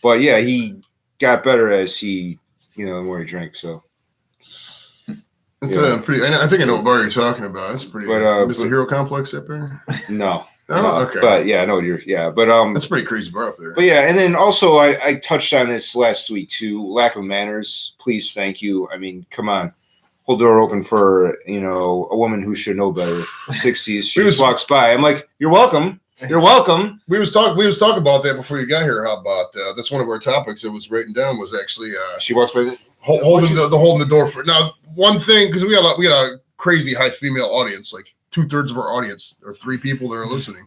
But yeah, he got better as he the more he drank. So that's pretty. I think I know what bar you're talking about. That's pretty. But Mr. Hero Complex up there. No. Oh, okay. But yeah, I know what you're. Yeah, but that's a pretty crazy bar up there. But yeah, and then also I touched on this last week too. Lack of manners. Please, thank you. I mean, come on, hold the door open for a woman who should know better. 60s. She just walks by. I'm like, you're welcome. You're welcome. We was talking about that before you got here. How about that's one of our topics that was written down was actually she walks by holding the door for now. One thing because we got a crazy high female audience, like 2/3 of our audience or 3 people that are listening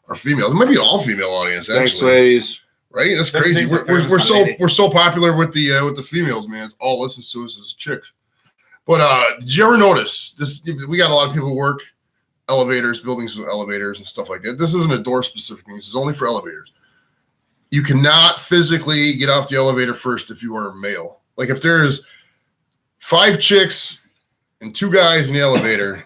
are females. It might be an all female audience. Actually. Thanks, ladies. Right? That's Don't crazy. think that We're there's my lady. we're so popular with the females, man. It's all listens to us as chicks. But did you ever notice this? We got a lot of people who work elevators, buildings with elevators and stuff like that. This isn't a door specific thing. This is only for elevators. You cannot physically get off the elevator first if you are a male. Like if there's 5 chicks and 2 guys in the elevator,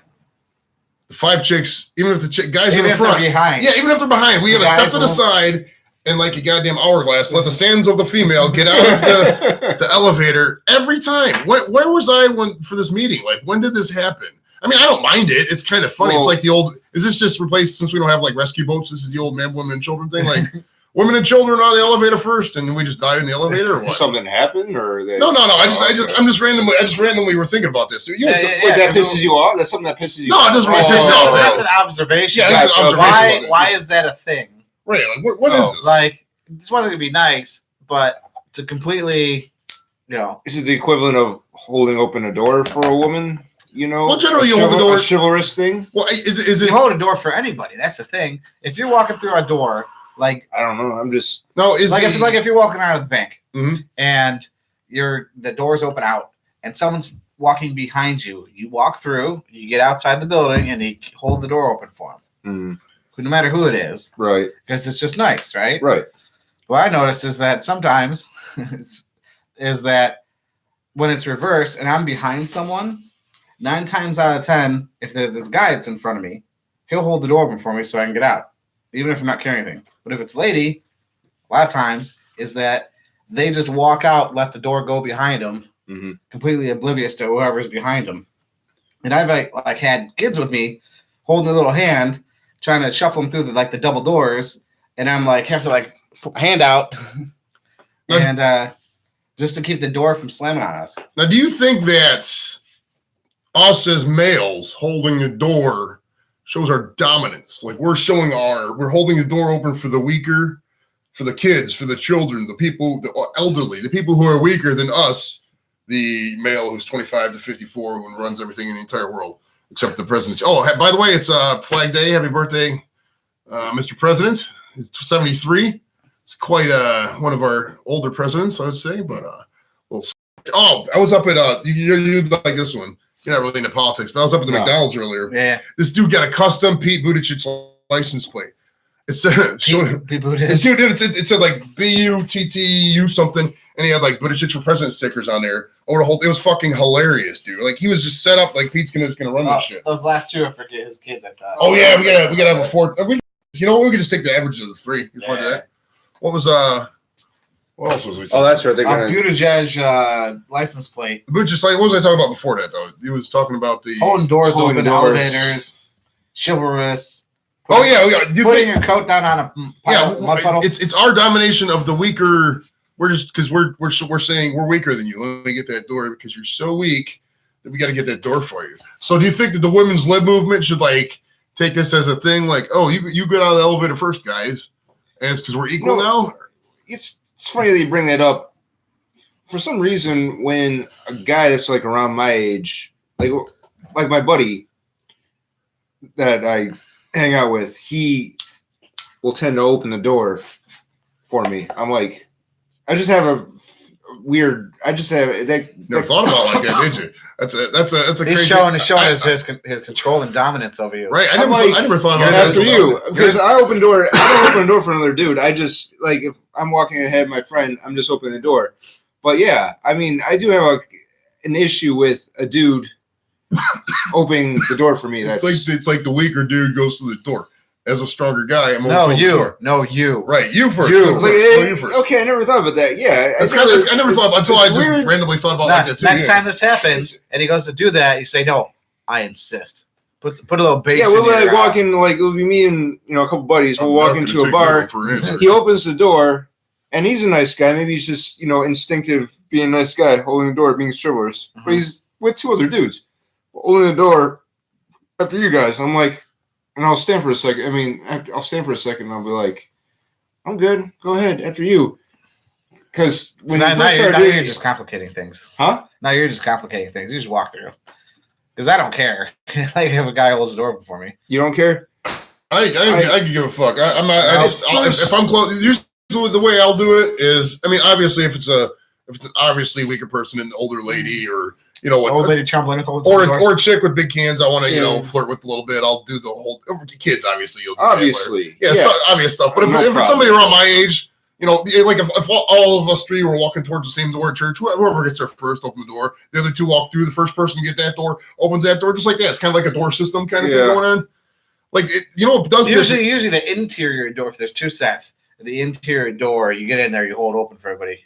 the 5 chicks, even if the guys are Even in if front, they're behind. yeah, even if they're behind, we The gotta step guys to the will- side and like a goddamn hourglass, let the sands of the female get out of the elevator every time. Where was I for this meeting? Like, when did this happen? I mean, I don't mind it. It's kind of funny. Well, it's like the old. Is this just replaced since we don't have like rescue boats? This is the old man, women, and children thing. Like, women and children on the elevator first, and then we just die in the elevator, or what? Something happened, or that, No. I just okay. randomly were thinking about this. Yeah, Wait, that pisses you off? That's something that pisses you No, off? it doesn't really Well, piss me off. that's an observation. Yeah, that's an Gotcha. observation. about it. Why is that a thing? Right? Like, what is Oh, this? Like, it's one thing to be nice, but to completely, Is it the equivalent of holding open a door for a woman? You know, Well, generally you hold the door- a chivalrous thing. Well, is it? you hold a door for anybody. That's the thing. If you're walking through a door, like I don't know. I'm just No, is if you're walking out of the bank Mhm. and the doors open out and someone's walking behind you, you walk through, you get outside the building, and you hold the door open for them, no matter who it is, right, because it's just nice, right? right. What I noticed is that sometimes is that when it's reversed and I'm behind someone, 9 times out of 10, if there's this guy that's in front of me, he'll hold the door open for me so I can get out, even if I'm not carrying anything. But if it's a lady, a lot of times is that they just walk out, let the door go behind them, completely oblivious to whoever's behind them. And I've like had kids with me holding a little hand, trying to shuffle them through the double doors, and I'm like have to hand out and just to keep the door from slamming on us. Now, do you think that us as males holding the door shows our dominance? Like we're holding the door open for the weaker, for the kids, for the children, the people, the elderly, the people who are weaker than us, the male who's 25 to 54 who runs everything in the entire world except the presidency. Oh, by the way, it's Flag Day. Happy birthday, Mr. President. He's 73. It's quite one of our older presidents, I would say. But I was up at you like this one. You're not really into politics, but I was up at the McDonald's earlier. Yeah, This dude got a custom Pete Buttigieg license plate. It said, it said like BUTTU something, and he had like Buttigieg for president stickers on there. It was fucking hilarious, dude. Like he was just set up like Pete's gonna run this shit. Those last two, I forget his kids. I thought. Oh yeah, we gotta have a 4. You know what? We could just take the average of the 3. Before that. What was What else was we talking Oh, that's right. They're gonna Buttigieg license plate. Just like, what was I talking about before that, though? He was talking about the... Holding doors Holding open, doors. elevators, chivalrous. Oh, yeah. Do you Putting think... your coat down on a mud puddle. It's our domination of the weaker... We're just... Because we're saying we're weaker than you. Let me get that door because you're so weak that we got to get that door for you. So do you think that the women's lib movement should, like, take this as a thing? Like, oh, you get out of the elevator first, guys. And it's because we're equal now? It's funny that you bring that up. For some reason, when a guy that's like around my age, like my buddy that I hang out with, he will tend to open the door for me. I'm like, I just have a weird. I just have that. Never thought about it like that, did you? That's a He's crazy... showing his control and dominance over you. Right. I I'm never thought You're about that. after you because I don't open a door for another dude. I just like if I'm walking ahead of my friend, I'm just opening the door. But yeah, I mean, I do have an issue with a dude opening the door for me. It's like the weaker dude goes through the door. As a stronger guy, I'm No, opening the door. you. Right, you first. You. You first. You first. Okay, I never thought about that. Yeah, I never thought until I just weird. randomly thought about like that too. Next time this happens and he goes to do that, you say, "No, I insist." Put a little bass. Yeah, in we'll your, like walk in, like it'll be me and a couple buddies. We'll walk into a bar. He opens the door, and he's a nice guy. Maybe he's just instinctive, being a nice guy, holding the door, being chivalrous. But he's with 2 other dudes, holding the door after you guys. I'm like. And I'll stand for a second. I mean, I'll stand for a second and I'll be like, I'm good. Go ahead. After you. Because when you first start doing you're just complicating things. Huh? Now you're just complicating things. You just walk through. Because I don't care. Like if a guy holds the door open for me. You don't care? I can give a fuck. I'm not. If I'm close, usually So the way I'll do it is, I mean, obviously, if it's an obviously weaker person, an older lady, or old lady trampling with old or a chick with big cans, I want to Yeah. flirt with a little bit. I'll do the whole kids. Obviously, you'll do Obviously. that, stuff, obvious stuff. But No if it's problem. somebody around my age, like if all of us three were walking towards the same door at church, whoever gets there first, open the door. The other two walk through. The first person to get that door opens that door, just like that. It's kind of like a door system kind of thing going on. Like it does. Usually the interior door. If there's two sets, the interior door, you get in there, you hold open for everybody.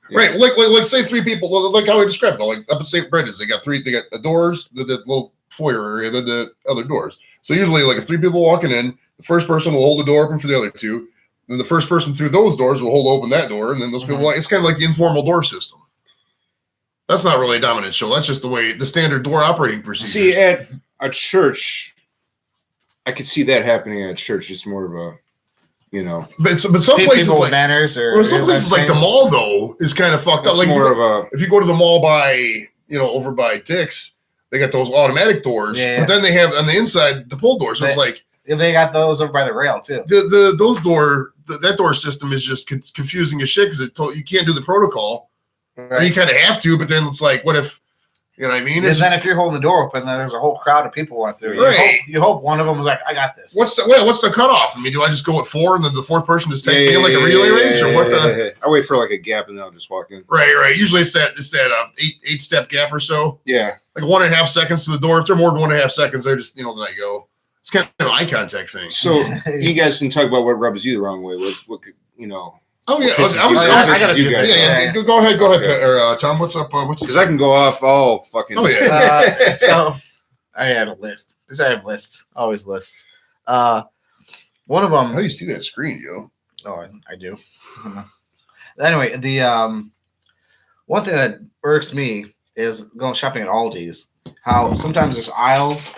Yeah. Right, like say three people, like how I described it, like up at St. Brendan's, they got the doors, the little foyer area, the other doors. So usually, like if three people walking in, the first person will hold the door open for the other two. Then the first person through those doors will hold open that door, and then those people, it's kind of like the informal door system. That's not really a dominant show. That's just the standard door operating procedure. See, at a church, I could see that happening at a church. It's more of a, But some places People like manners or some places like the mall though is kind of fucked up. it's Like more of a. if you go to the mall by over by Dick's, they got those automatic doors, but then they have on the inside the pull doors. So it's like they got those over by the rail too. That door system is just confusing as shit because you can't do the protocol. Right. And you kind of have to, but then it's like, what if what I mean? And then if you're holding the door open, then there's a whole crowd of people went through. Right. You hope one of them was like, "I got this." What's the cutoff? I mean, do I just go at 4 and then the fourth person just takes me in like a relay race, or what? I wait for like a gap and then I'll just walk in. Right. Usually it's that 8-step gap or so. Yeah. Like 1.5 seconds to the door. If they're more than 1.5 seconds, they're just then I go. It's kind of an eye contact thing. So you guys can talk about what rubs you the wrong way. What Oh yeah, I got a few things. yeah. Go ahead, Okay. or Tom. What's up? because I can go off all fucking. Oh yeah. So I had a list. Because I have lists, always lists. One of them. How do you see that screen, yo? Oh, I do. Anyway, the one thing that irks me is going shopping at Aldi's. How sometimes there's aisles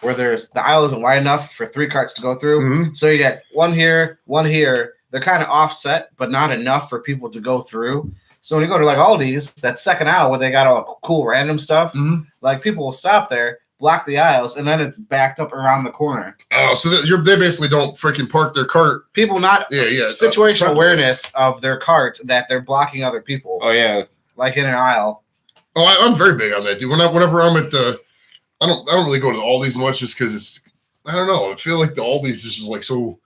where the aisle isn't wide enough for 3 carts to go through. Mm-hmm. So you get one here, one here. They're kind of offset, but not enough for people to go through. So when you go to like Aldi's, that second aisle where they got all the cool random stuff, like people will stop there, block the aisles, and then it's backed up around the corner. Oh, so they basically don't freaking park their cart. People not situational awareness of their cart that they're blocking other people. Oh yeah. Like in an aisle. Oh, I'm very big on that, dude. Whenever I'm at the, I don't really go to the Aldi's much just because I don't know. I feel like the Aldi's is just like so.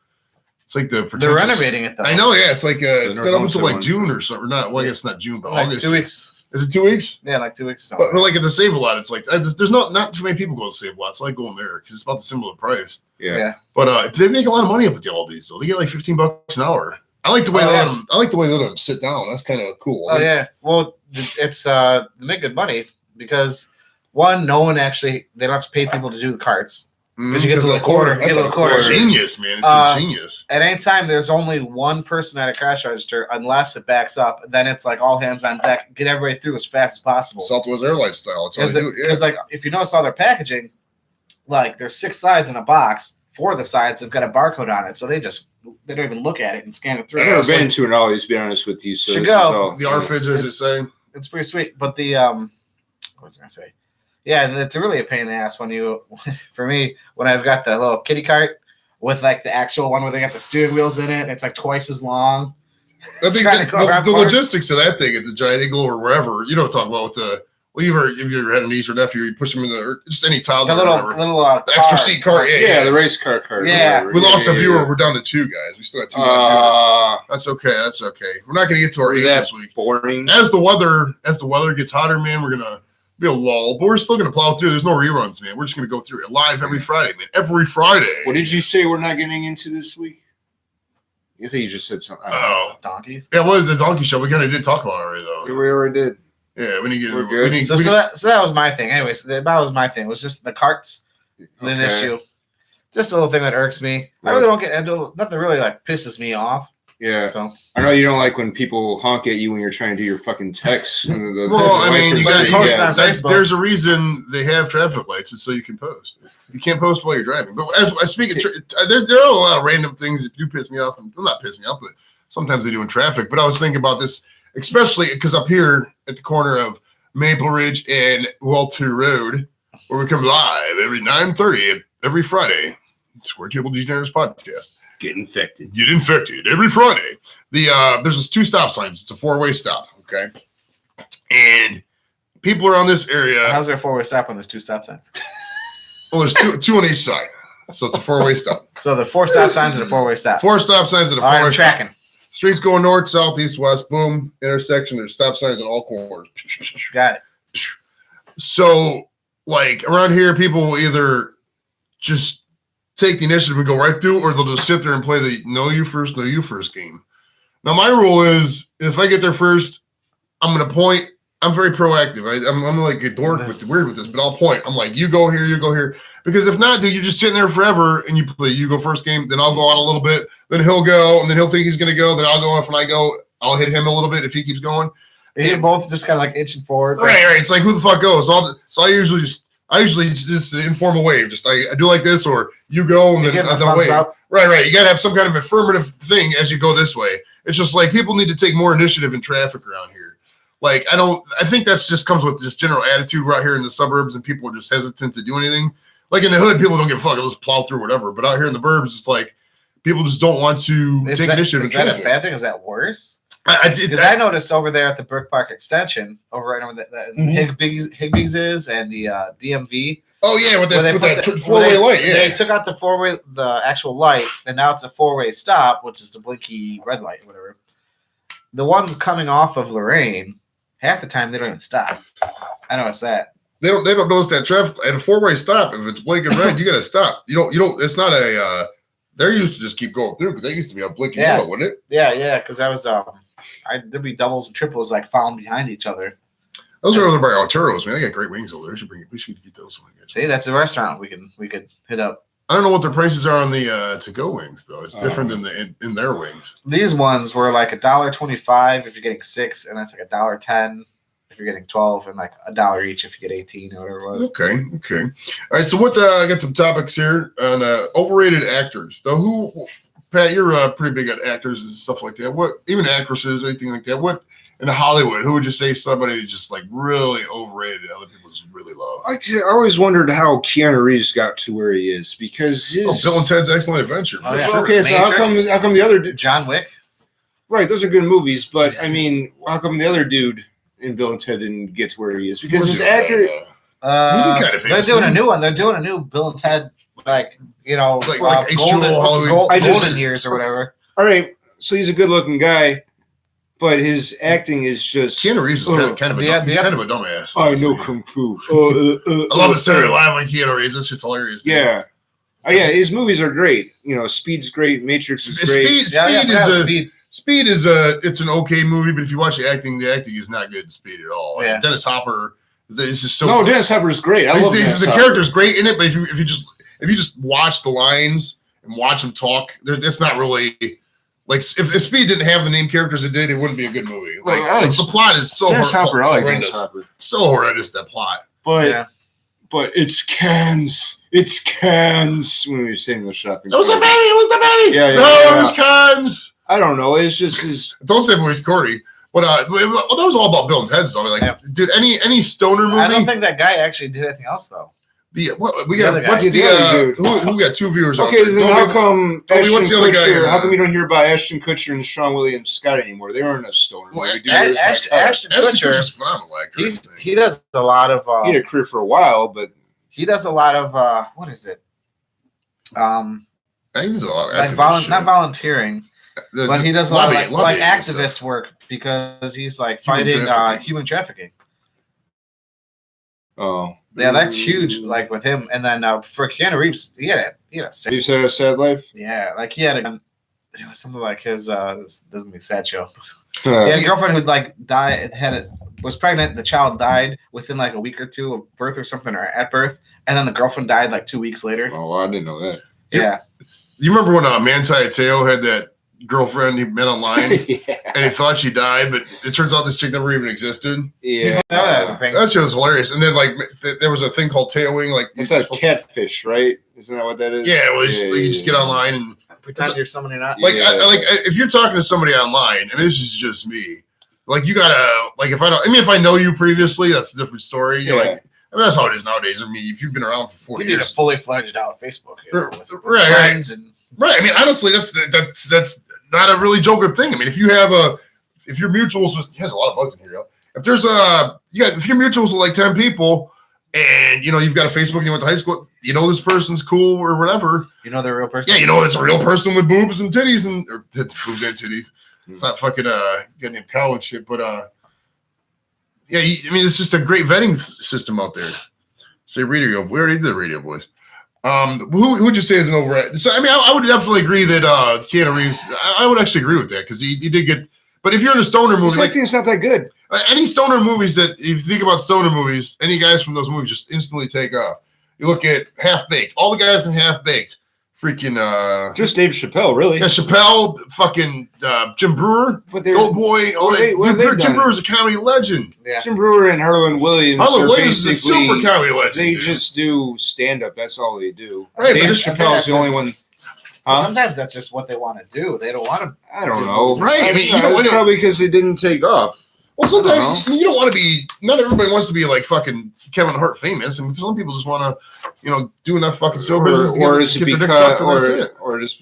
It's like they're renovating it though. I know, yeah. It's like it's not up until like one. June or something. Not well, I guess not June, but like August. 2 weeks. Is it 2 weeks? Yeah, like 2 weeks or something. But like at the Save a Lot, it's like there's not too many people go to Save a Lot. It's like going there because it's about the similar price. Yeah. But they make a lot of money up at the Aldi's though. They get like $15 an hour. I like the way I like the way they let them sit down. That's kind of cool. Oh yeah. Well, it's they make good money because one, no one actually they don't have to pay people to do the carts. Because you get the little quarter. You get a little quarter. Genius, man. It's genius. At any time, there's only one person at a cash register, unless it backs up. Then it's like all hands on deck. Get everybody through as fast as possible. Southwest Airlines style. It's how they do it. Because like if you notice all their packaging, like there's 6 sides in a box. 4 of the sides have got a barcode on it, so they don't even look at it and scan it through. I've never been to an Aldi's, to be honest with you. So should go. The RFID, as it's saying. It's pretty sweet, but the what was I gonna say? Yeah, it's really a pain in the ass when for me, when I've got the little kitty cart with like the actual one where they got the steering wheels in it, it's like twice as long. I think the logistics of that thing at the Giant Eagle or wherever, you don't talk about if you had a niece or nephew, you push them in or just any toddler. The little the extra seat cart. Yeah, the race car cart. Yeah. We lost a viewer. We're down to 2 guys. We still got 2 guys. That's okay. We're not going to get to our 8 this week. Boring. As the weather gets hotter, man, we're going to be a lull, but we're still going to plow through. There's no reruns, man. We're just going to go through it live every Friday, man. Every Friday. What did you say we're not getting into this week? You think you just said something? Donkeys. Yeah, what is the donkey show? We kind of did talk about it already, though. We already did. Yeah, we need to get. We're good. So that was my thing. Anyways, that was my thing. It was just the carts, an issue. Just a little thing that irks me. I really don't get nothing really like pisses me off. Yeah. So I know you don't like when people honk at you when you're trying to do your fucking texts. Well, I mean, there's a reason they have traffic lights, is so you can post. You can't post while you're driving. But as I speak, there are a lot of random things that do piss me off. Well, not piss me off, but sometimes they do in traffic. But I was thinking about this, especially because up here at the corner of Maple Ridge and Walter Road, where we come live every 9:30 every Friday. Square Table Degenerates podcast. Get infected. Get infected every Friday. There's this 2 stop signs. It's a 4-way stop. Okay, and people around this area. How's there a 4-way stop when there's 2 stop signs? Well, there's two on each side, so it's a 4-way stop. So the 4 stop signs and a 4-way stop. 4 stop signs and a All right, 4-way I'm stop. tracking. Streets going north, south, east, west. Boom, intersection. There's stop signs in all corners. Got it. So, like around here, people will either just take the initiative and go right through, or they'll just sit there and play the know you first game. Now, my rule is if I get there first, I'm going to point. I'm very proactive. I'm like a dork weird with this, but I'll point. I'm like, you go here. Because if not, dude, you're just sitting there forever and you play, you go first game, then I'll go out a little bit, then he'll go, and then he'll think he's going to go, then I'll go off, and I go, I'll hit him a little bit if he keeps going. You're both just kind of like inching forward. Right. It's like, who the fuck goes? So I usually just informal wave. Just I do like this, or you go and You then give him a the thumbs way. up. Right. You gotta have some kind of affirmative thing as you go this way. It's just like people need to take more initiative in traffic around here. Like I think that's just comes with this general attitude right here in the suburbs, and people are just hesitant to do anything. Like in the hood, people don't give a fuck. They'll just plow through whatever. But out here in the burbs, it's like people just don't want to take initiative. Is that a bad thing? Is that worse? Because I noticed over there at the Brook Park Extension, over right over the Higbee's is, and the DMV. Oh yeah, with that 4-way light. Yeah, they took out the actual light, and now it's a 4-way stop, which is the blinky red light, or whatever. The ones coming off of Lorraine, half the time they don't even stop. I noticed that. They don't notice that traffic at a 4-way stop. If it's blinking red, you gotta stop. You don't. It's not a. They're used to just keep going through because they used to be a blinking yellow, wouldn't it? Yeah. Because I was there'd be doubles and triples like following behind each other. Those are over by Arturo's, man. They got great wings over there. We should get those one. See, that's a restaurant we could hit up. I don't know what their prices are on the to-go wings though. It's different than in their wings. These ones were like $1.25 if you're getting 6, and that's like $1.10 if you're getting 12, and like $1 each if you get 18 or whatever it was. Okay. All right. So what? I got some topics here on overrated actors. Though Pat, you're pretty big at actors and stuff like that. What, even actresses, anything like that? What in Hollywood? Who would you say somebody just like really overrated? Other people just really low. I always wondered how Keanu Reeves got to where he is because Bill and Ted's Excellent Adventure. Oh, yeah. Sure. Okay, so how come the other dude? John Wick? Right, those are good movies, but I mean, how come the other dude in Bill and Ted didn't get to where he is? Because his actor. They're doing a new one. They're doing a new Bill and Ted, like golden years or whatever. All right, so he's a good-looking guy, but his acting is just. Keanu Reeves is kind of a dumbass. I know kung fu. I love the Saturday Night Live like Keanu Reeves. That's just hilarious. Dude. Yeah. Yeah, his movies are great. Speed's great. Matrix is great. Speed is it's an okay movie, but if you watch the acting is not good in Speed at all. Yeah. Dennis Hopper is just so. No, Dennis Hopper is great. I love the character's great in it, but if you just watch the lines and watch them talk, it's not really like if Speed didn't have the name characters it did, it wouldn't be a good movie. Like the plot is so Dennis Hopper, horrendous. So horrendous that plot. But it's cans. It's cans. When we were saying the shopping. It was the baby. Yeah. It was cans. I don't know. It's just his. Don't say movie's corny. But that was all about Bill and Ted's though. Like, dude, any stoner movie. I don't think that guy actually did anything else though. We got who got 2 viewers? Okay, then how come what's the other guy here? How come you don't hear about Ashton Kutcher and Sean William Scott anymore? They aren't a stoner. Ashton Kutcher is a phenomenal actor. He does a lot of. He had a career for a while, but he does a lot of what is it? He does a lot of not volunteering. But he does a lot of like activist work because he's like fighting human trafficking. Oh, yeah, that's huge. Like with him, and then for Keanu Reeves, he had a sad life. Yeah, like he had it was something like his. This doesn't be a sad show. He had a girlfriend who'd like was pregnant. The child died within like a week or 2 of birth or something, or at birth, and then the girlfriend died like 2 weeks later. Oh, I didn't know that. Yeah. You remember when Manti Te'o had that girlfriend he met online and he thought she died, but it turns out this chick never even existed. Yeah, that shit was hilarious. And then like there was a thing called tailwing, like it's like catfish, right? Isn't that what that is? Yeah, well, you just get online and pretend you're someone you're not. Like, if you're talking to somebody online, and this is just me, like you gotta like if I know you previously, that's a different story. You're like. I mean, that's how it is nowadays. I mean, if you've been around for 40 years. You need a fully fledged out Facebook. Right. And Right. I mean, honestly, that's not a really joker thing. I mean, if your mutuals was has a lot of bugs in here, yo. If there's if your mutuals are like 10 people, and you've got a Facebook and you went to high school, this person's cool or whatever. You know they're a real person. Yeah, it's a real person with boobs and titties or boobs and titties. It's not fucking getting cow and shit, but yeah, I mean, it's just a great vetting system out there. Say radio. We already did the radio voice. Who would you say is an overrated? So I mean, I would definitely agree that Keanu Reeves. I would actually agree with that because he did get. But if you're in a stoner movie, I think it's not that good. Any stoner movies that, if you think about stoner movies, any guys from those movies just instantly take off. You look at Half Baked. All the guys in Half Baked, freaking just Dave Chappelle, really. Yeah, Chappelle, fucking Jim Brewer, Gold Boy. Jim Brewer's a comedy legend. Yeah. Jim Brewer and Harlan Williams. Harlan Williams is a super comedy legend. They just do stand up. That's all they do. Right, Dave Chappelle's the only one. Sometimes that's just what they want to do. They don't want to. I don't know. Right. I mean, probably because they didn't take off. Well, sometimes you don't want to be. Not everybody wants to be like fucking Kevin Hart famous, and some people just want to, do enough fucking show business. Or is it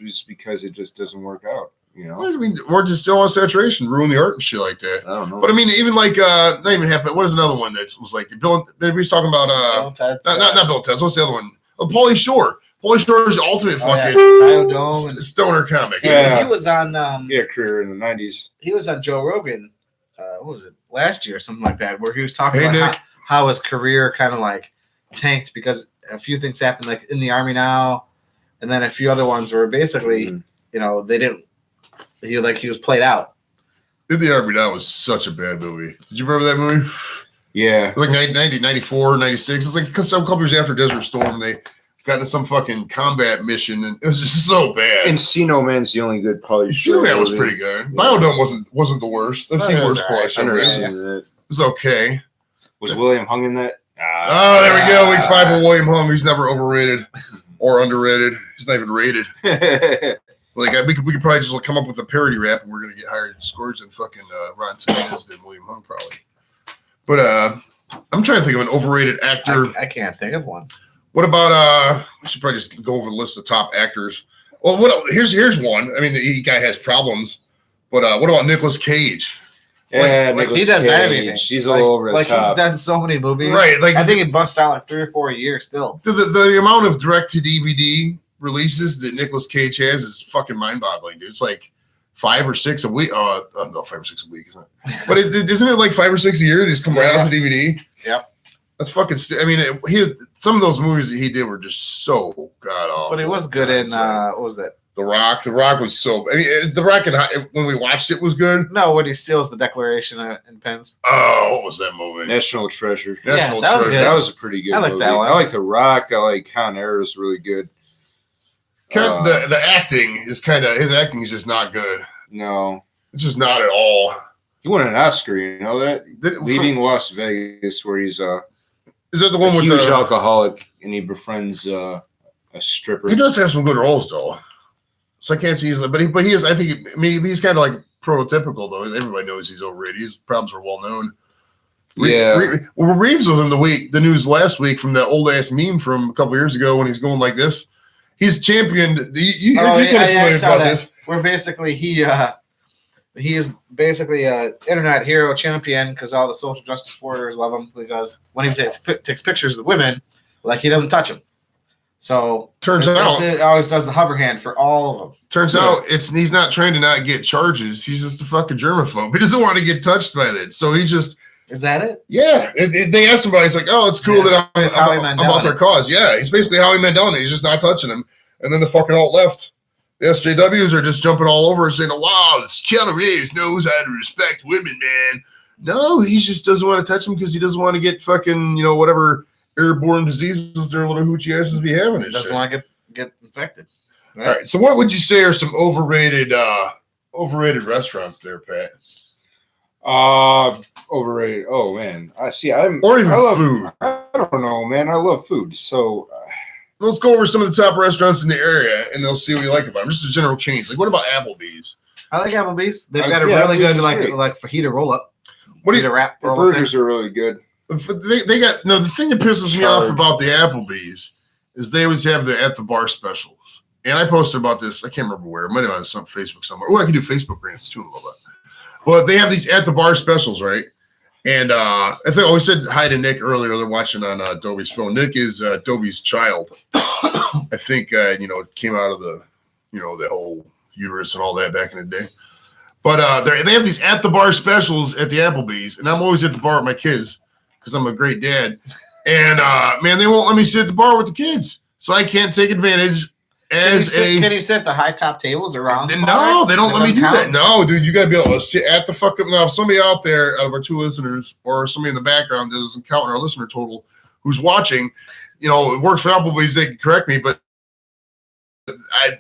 just because it just doesn't work out? I mean, or just still on saturation, ruin the art and shit like that. I don't know. But I mean, even like not even half. What is another one that was like Bill? Maybe he's talking about not Bill and Ted's. What's the other one? Oh, Pauly Shore. Pauly Shore is the ultimate fucking stoner comic. Yeah. He was on career in the 90s. He was on Joe Rogan. What was it, last year or something like that, where he was talking about how his career kind of like tanked because a few things happened, like in the Army now, and then a few other ones were basically, they didn't. He was played out. In the Army Now was such a bad movie. Did you remember that movie? Yeah. It was like 90, 94, 96. It's like a couple years after Desert Storm, they got into some fucking combat mission, and it was just so bad. Encino Man's the only good Pauly Shore. Encino Man was pretty good. Yeah. Biodome wasn't the worst. I've seen worse Pauly Shore. I've never seen that. It was okay. Was William Hung in that? Oh, there we go. Week 5 of William Hung. He's never overrated or underrated. He's not even rated. Like we could probably just come up with a parody rap, and we're gonna get higher scores than fucking Rotten Tomatoes than William Hung probably. But I'm trying to think of an overrated actor. I can't think of one. What about we should probably just go over the list of top actors. Well, here's one. I mean, the guy has problems, but what about Nicolas Cage? Yeah, he does everything. She's all over the top. He's done so many movies. Right. Like I think he busts out like 3 or 4 a year still. The amount of direct to DVD releases that Nicolas Cage has is fucking mind boggling, dude. It's like 5 or 6 a week. No, 5 or 6 a week, isn't it? But isn't it like 5 or 6 a year? They just come right out to DVD. Yep. That's fucking. I mean, some of those movies that he did were just so god awful. But he was good in what was that? The Rock. The Rock was so. I mean, The Rock when we watched it was good. No, when he steals the Declaration in pens. Oh, what was that movie? National Treasure. National that was Treasure. good. That was a pretty good. I like movie. that one. I like The Rock. I like Con Air is really good. The acting is his acting is just not good. No, it's just not at all. He won an Oscar. You know that? Leaving Las Vegas, where he's is that the one with huge the alcoholic and he befriends a stripper. He does have some good roles though, so I can't see but he is. I think he's kind of like prototypical though. Everybody knows he's overrated. His problems are well known. Reeves was in the news last week from that old ass meme from a couple years ago when he's going like this. He's championed. You I saw that. This. Where basically he is basically an internet hero champion because all the social justice warriors love him because when he takes pictures with women, like he doesn't touch them. So turns out it always does the hover hand for all of them. Turns out he's not trying to not get charges. He's just a fucking germaphobe. He doesn't want to get touched by that. So he's just. Is that it? Yeah. They asked him about it. He's like, oh, it's cool that I'm about their cause. Yeah. He's basically Howie Mandel. He's just not touching him. And then the fucking alt left. The SJWs are just jumping all over and saying, wow, this Keanu Reeves knows how to respect women, man. No, he just doesn't want to touch them because he doesn't want to get fucking, whatever airborne diseases their little hoochie asses be having. He doesn't want to get infected. Right? All right. So what would you say are some overrated restaurants there, Pat? Overrated. Oh man, I love food. I don't know, man. I love food. So let's go over some of the top restaurants in the area, and they'll see what you like about them. Just a general change. Like, what about Applebee's? I like Applebee's. They've got a really good like fajita roll up. Fajita wrap? The burgers are really good. They got the thing that pisses me off about the Applebee's is they always have the at the bar specials. and I posted about this. I can't remember where. It might have been on some Facebook somewhere. Oh, I can do Facebook rants too in a little bit. But they have these at the bar specials, right? And I think I always said hi to Nick earlier. They're watching on Dobie's phone. Nick is Dobie's child. I think it came out of the whole uterus and all that back in the day. But they have these at the bar specials at the Applebee's, and I'm always at the bar with my kids because I'm a great dad. And man, they won't let me sit at the bar with the kids, so I can't take advantage. Can you sit at the high top tables around? No, they don't let me do that. No, dude, you got to be able to sit at the fuck up. Now, if somebody out there out of our 2 listeners or somebody in the background that doesn't count in our listener total who's watching, it works for Applebee's, they can correct me, but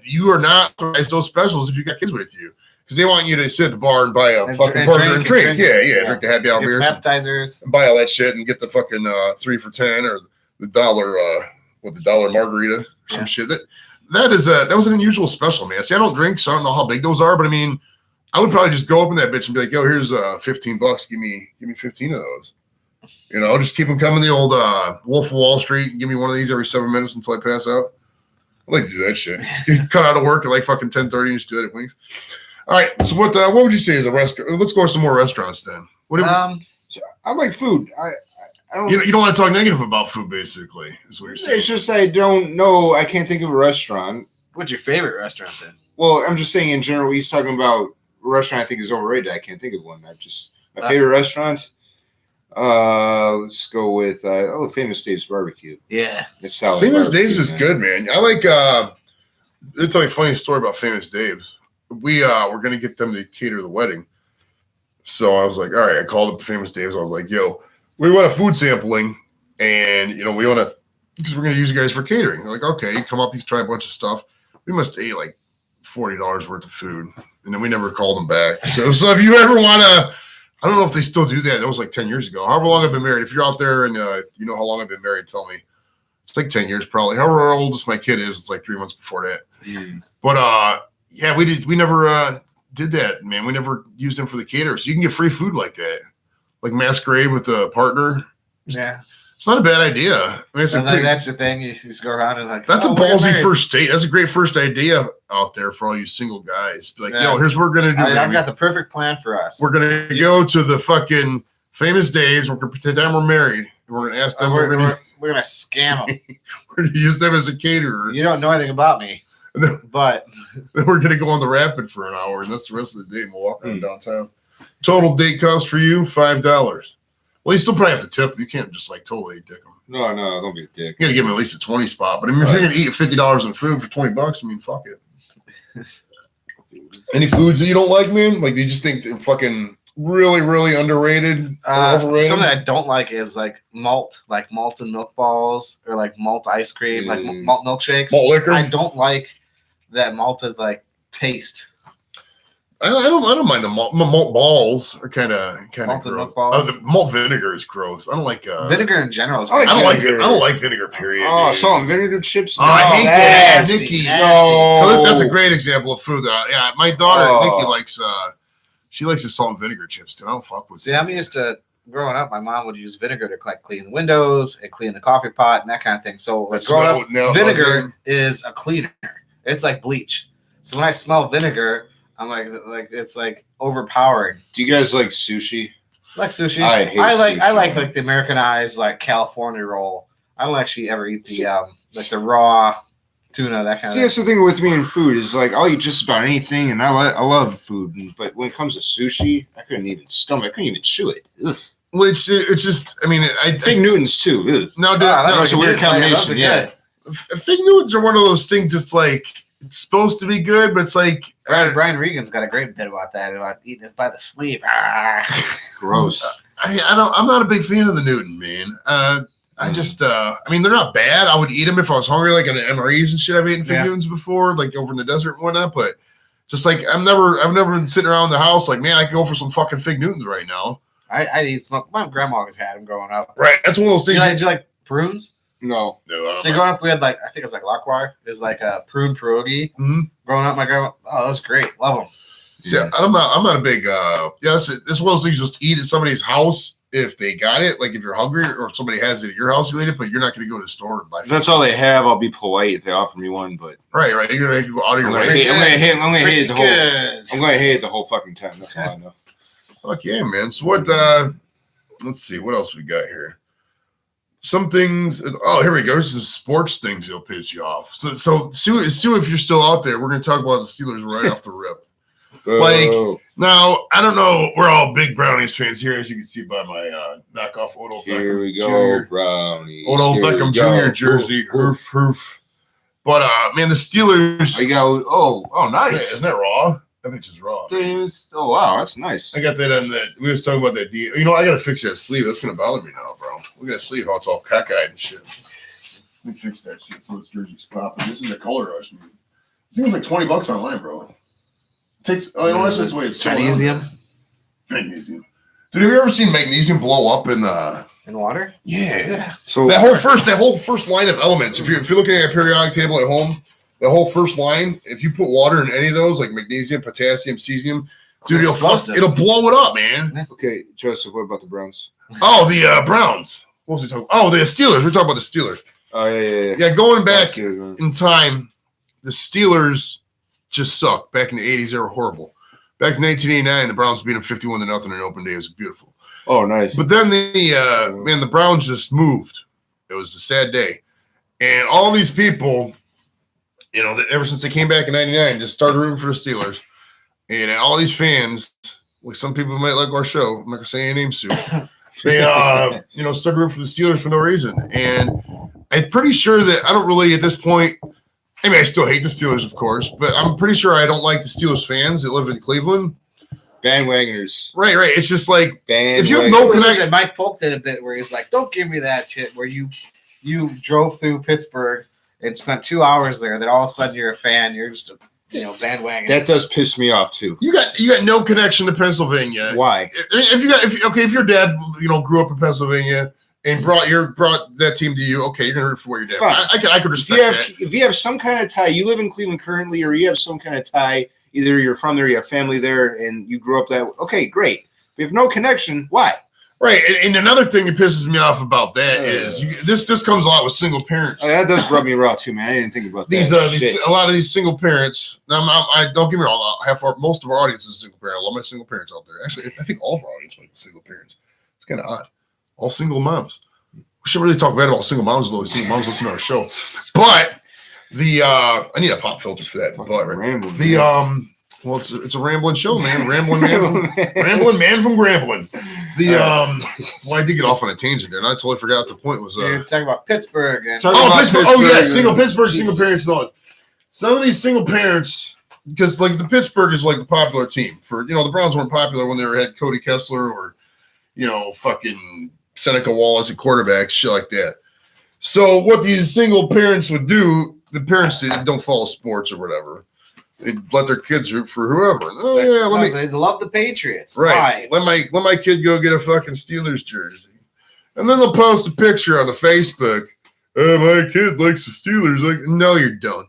you are not authorized those specials if you got kids with you because they want you to sit at the bar and buy a fucking burger and drink. Yeah, drink the happy hour beers, appetizers, and buy all that shit and get the fucking 3 for $10 or the $1 margarita or some shit. That was an unusual special, man. See, I don't drink, so I don't know how big those are, but I mean, I would probably just go up in that bitch and be like, yo, here's $15. Give me 15 of those. Just keep them coming. The old Wolf of Wall Street. Give me one of these every 7 minutes until I pass out. I like to do that shit. Just cut out of work at like fucking 10:30 and just do that at Wings. All right. So what would you say is a restaurant? Let's go to some more restaurants then. I like food. I don't. You don't want to talk negative about food, basically, is what you're saying. It's just I don't know. I can't think of a restaurant. What's your favorite restaurant then? Well, I'm just saying in general. He's talking about a restaurant I think is overrated. I can't think of one. My favorite restaurant. Let's go with Famous Dave's Barbecue. Yeah, it's solid. Famous Dave's is good, man. I like. I'll tell you a funny story about Famous Dave's. We're gonna get them to cater the wedding, so I was like, all right. I called up the Famous Dave's. I was like, yo, we want a food sampling, and we want to because we're gonna use you guys for catering. They're like, okay, you come up, you can try a bunch of stuff. We must have ate like $40 worth of food, and then we never called them back. So if you ever want to. I don't know if they still do that. That was like 10 years ago. However long I've been married. If you're out there and you know how long I've been married, tell me. It's like 10 years probably. However oldest my kid is, it's like 3 months before that. But yeah, we never did that, man. We never used them for the caterers. You can get free food like that. Like masquerade with a partner. Yeah. It's not a bad idea. I mean, that's the thing. You just go around and like. That's a ballsy first date. That's a great first idea out there for all you single guys. Be like, yo, here's what we're gonna do. I've got the perfect plan for us. We're gonna go to the fucking Famous Dave's. We're gonna pretend we're married. We're gonna ask them. We're gonna scam them. We're gonna use them as a caterer. You don't know anything about me, but then we're gonna go on the Rapid for an hour, and that's the rest of the day. We'll walk around downtown. Total date cost for you $5. Well, you still probably have to tip. You can't just like totally dick them. No, don't be a dick. You got to give them at least a 20 spot. But I mean, if you're going to eat $50 in food for $20, I mean, fuck it. Any foods that you don't like, man? Like, they just think they're fucking really, really underrated or overrated? Something I don't like is like malted milk balls or like malt ice cream, like malt milkshakes. Malt liquor? I don't like that malted like taste. I don't mind the malt balls are kind of gross. Milk balls. The malt vinegar is gross. I don't like vinegar in general. I don't like vinegar. Period. Oh, salt and vinegar chips. Oh, I hate that, Nikki. No. So that's a great example of food that my daughter Nikki likes. She likes the salt and vinegar chips. Dude, I don't fuck with. See, I'm used to growing up. My mom would use vinegar to clean the windows and clean the coffee pot and that kind of thing. So like growing up, vinegar is a cleaner. It's like bleach. So when I smell vinegar, I'm like it's like overpowering. Do you guys like sushi? I like sushi. I like the Americanized like California roll. I don't actually ever eat the like the raw tuna, that kind of thing. That's the thing with me in food is like I'll eat just about anything, and I love food, but when it comes to sushi, I couldn't even chew it. Ugh. Well, it's just, I mean, Fig Newtons too. Ugh. No, that's a weird combination. Yeah, Fig Newtons are one of those things. It's like it's supposed to be good, but it's like Brian Regan's got a great bit about that, about eating it by the sleeve. Gross. I'm not a big fan of the Newton, man. I just, I mean, they're not bad. I would eat them if I was hungry, like in MREs and shit. I've eaten Fig Newtons before, like over in the desert and whatnot. But just like I've never been sitting around the house like, man, I could go for some fucking Fig Newtons right now. I'd eat smoke. My grandma always had them growing up. Right, that's one of those things. Did you like prunes? No. So growing up, we had like I think it was like Lockwire. It was like a prune pierogi. Mm-hmm. Growing up, my grandma, that was great. Love them. Yeah, I'm not a big. This is one of those things you just eat at somebody's house if they got it. Like if you're hungry or if somebody has it at your house, you eat it, but you're not going to go to the store and buy If that's all they have, I'll be polite if they offer me one. But right. You're going to go out of your I'm way. gonna hate it the whole. Good. I'm gonna hate it the whole fucking time. That's all I know. Fuck yeah, man. So what? Let's see what else we got here. Some things. Oh, here we go. There's some sports things that'll piss you off. So Sue, if you're still out there, we're going to talk about the Steelers right off the rip. Like now, I don't know. We're all big Brownies fans here, as you can see by my knockoff Odell Here Beckham we go, Jr. Brownies. Odell Here Beckham we go. Jr. jersey. Hoof. But man, the Steelers. I got oh nice. Isn't that raw? I think it's just raw. Oh wow, that's nice. I got that on that. We was talking about that deal. You know, I got to fix that sleeve. That's going to bother me now, bro. Look at that sleeve, how it's all cockeyed and shit. Let me fix that shit so this jersey's popping. This is a color rush. Man. It seems like $20 online, bro. Takes. Oh, you know, that's just the way it's sold out. Magnesium. Dude, have you ever seen magnesium blow up in the water? Yeah. So that whole first line of elements. If you're looking at a periodic table at home, the whole first line, if you put water in any of those, like magnesium, potassium, cesium, dude, it'll blow it up, man. Okay, Joseph, what about the Browns? Oh, the Browns. What was he talking? Oh, the Steelers. We're talking about the Steelers. Oh yeah. Yeah, going back in time, the Steelers just sucked. Back in the 80s, they were horrible. Back in 1989, the Browns beat them 51-0 in an open day. It was beautiful. Oh, nice. But then the Browns just moved. It was a sad day. And all these people, you know, ever since they came back in 99, just started rooting for the Steelers. And all these fans, like some people might like our show, I'm not going to say any names soon. They, started rooting for the Steelers for no reason. And I'm pretty sure that I don't really, at this point, I mean, I still hate the Steelers, of course, but I'm pretty sure I don't like the Steelers fans that live in Cleveland. Bandwagoners. Right. It's just like, if you have no connection. Mike Polk did a bit where he's like, don't give me that shit where you drove through Pittsburgh and spent 2 hours there, then all of a sudden you're a fan, you're just a bandwagon. That does piss me off too. You got no connection to Pennsylvania. Why? If your dad grew up in Pennsylvania and brought that team to you, okay, you're gonna root for what your dad. Fine. I could respect that. If you have some kind of tie, you live in Cleveland currently, or you have some kind of tie, either you're from there, you have family there, and you grew up that way. Okay, great. If you have no connection, why? Right, and another thing that pisses me off about that is this comes a lot with single parents. That does rub me raw too, man. I didn't think about that. A lot of these single parents. I don't get me wrong. Most of our audience is single parent. I love my single parents out there. Actually, I think all of our audience might be single parents. It's kind of odd. All single moms. We should really talk bad about single moms, though. Single moms listen to our show. But I need a pop filter for that. But right. Well, it's a rambling show, man. Rambling man from Grambling. I did get off on a tangent there, and I totally forgot the point was. You're talking about Pittsburgh. And Pittsburgh. Oh, yeah, single parents. No, some of these single parents, because like the Pittsburgh is like the popular team for the Browns weren't popular when they had Cody Kessler or fucking Seneca Wallace at quarterback, shit like that. So what these single parents would do, the parents that don't follow sports or whatever. They let their kids root for whoever. They love the Patriots. Right. Why? Let my kid go get a fucking Steelers jersey. And then they'll post a picture on the Facebook. My kid likes the Steelers. Like, no, you don't.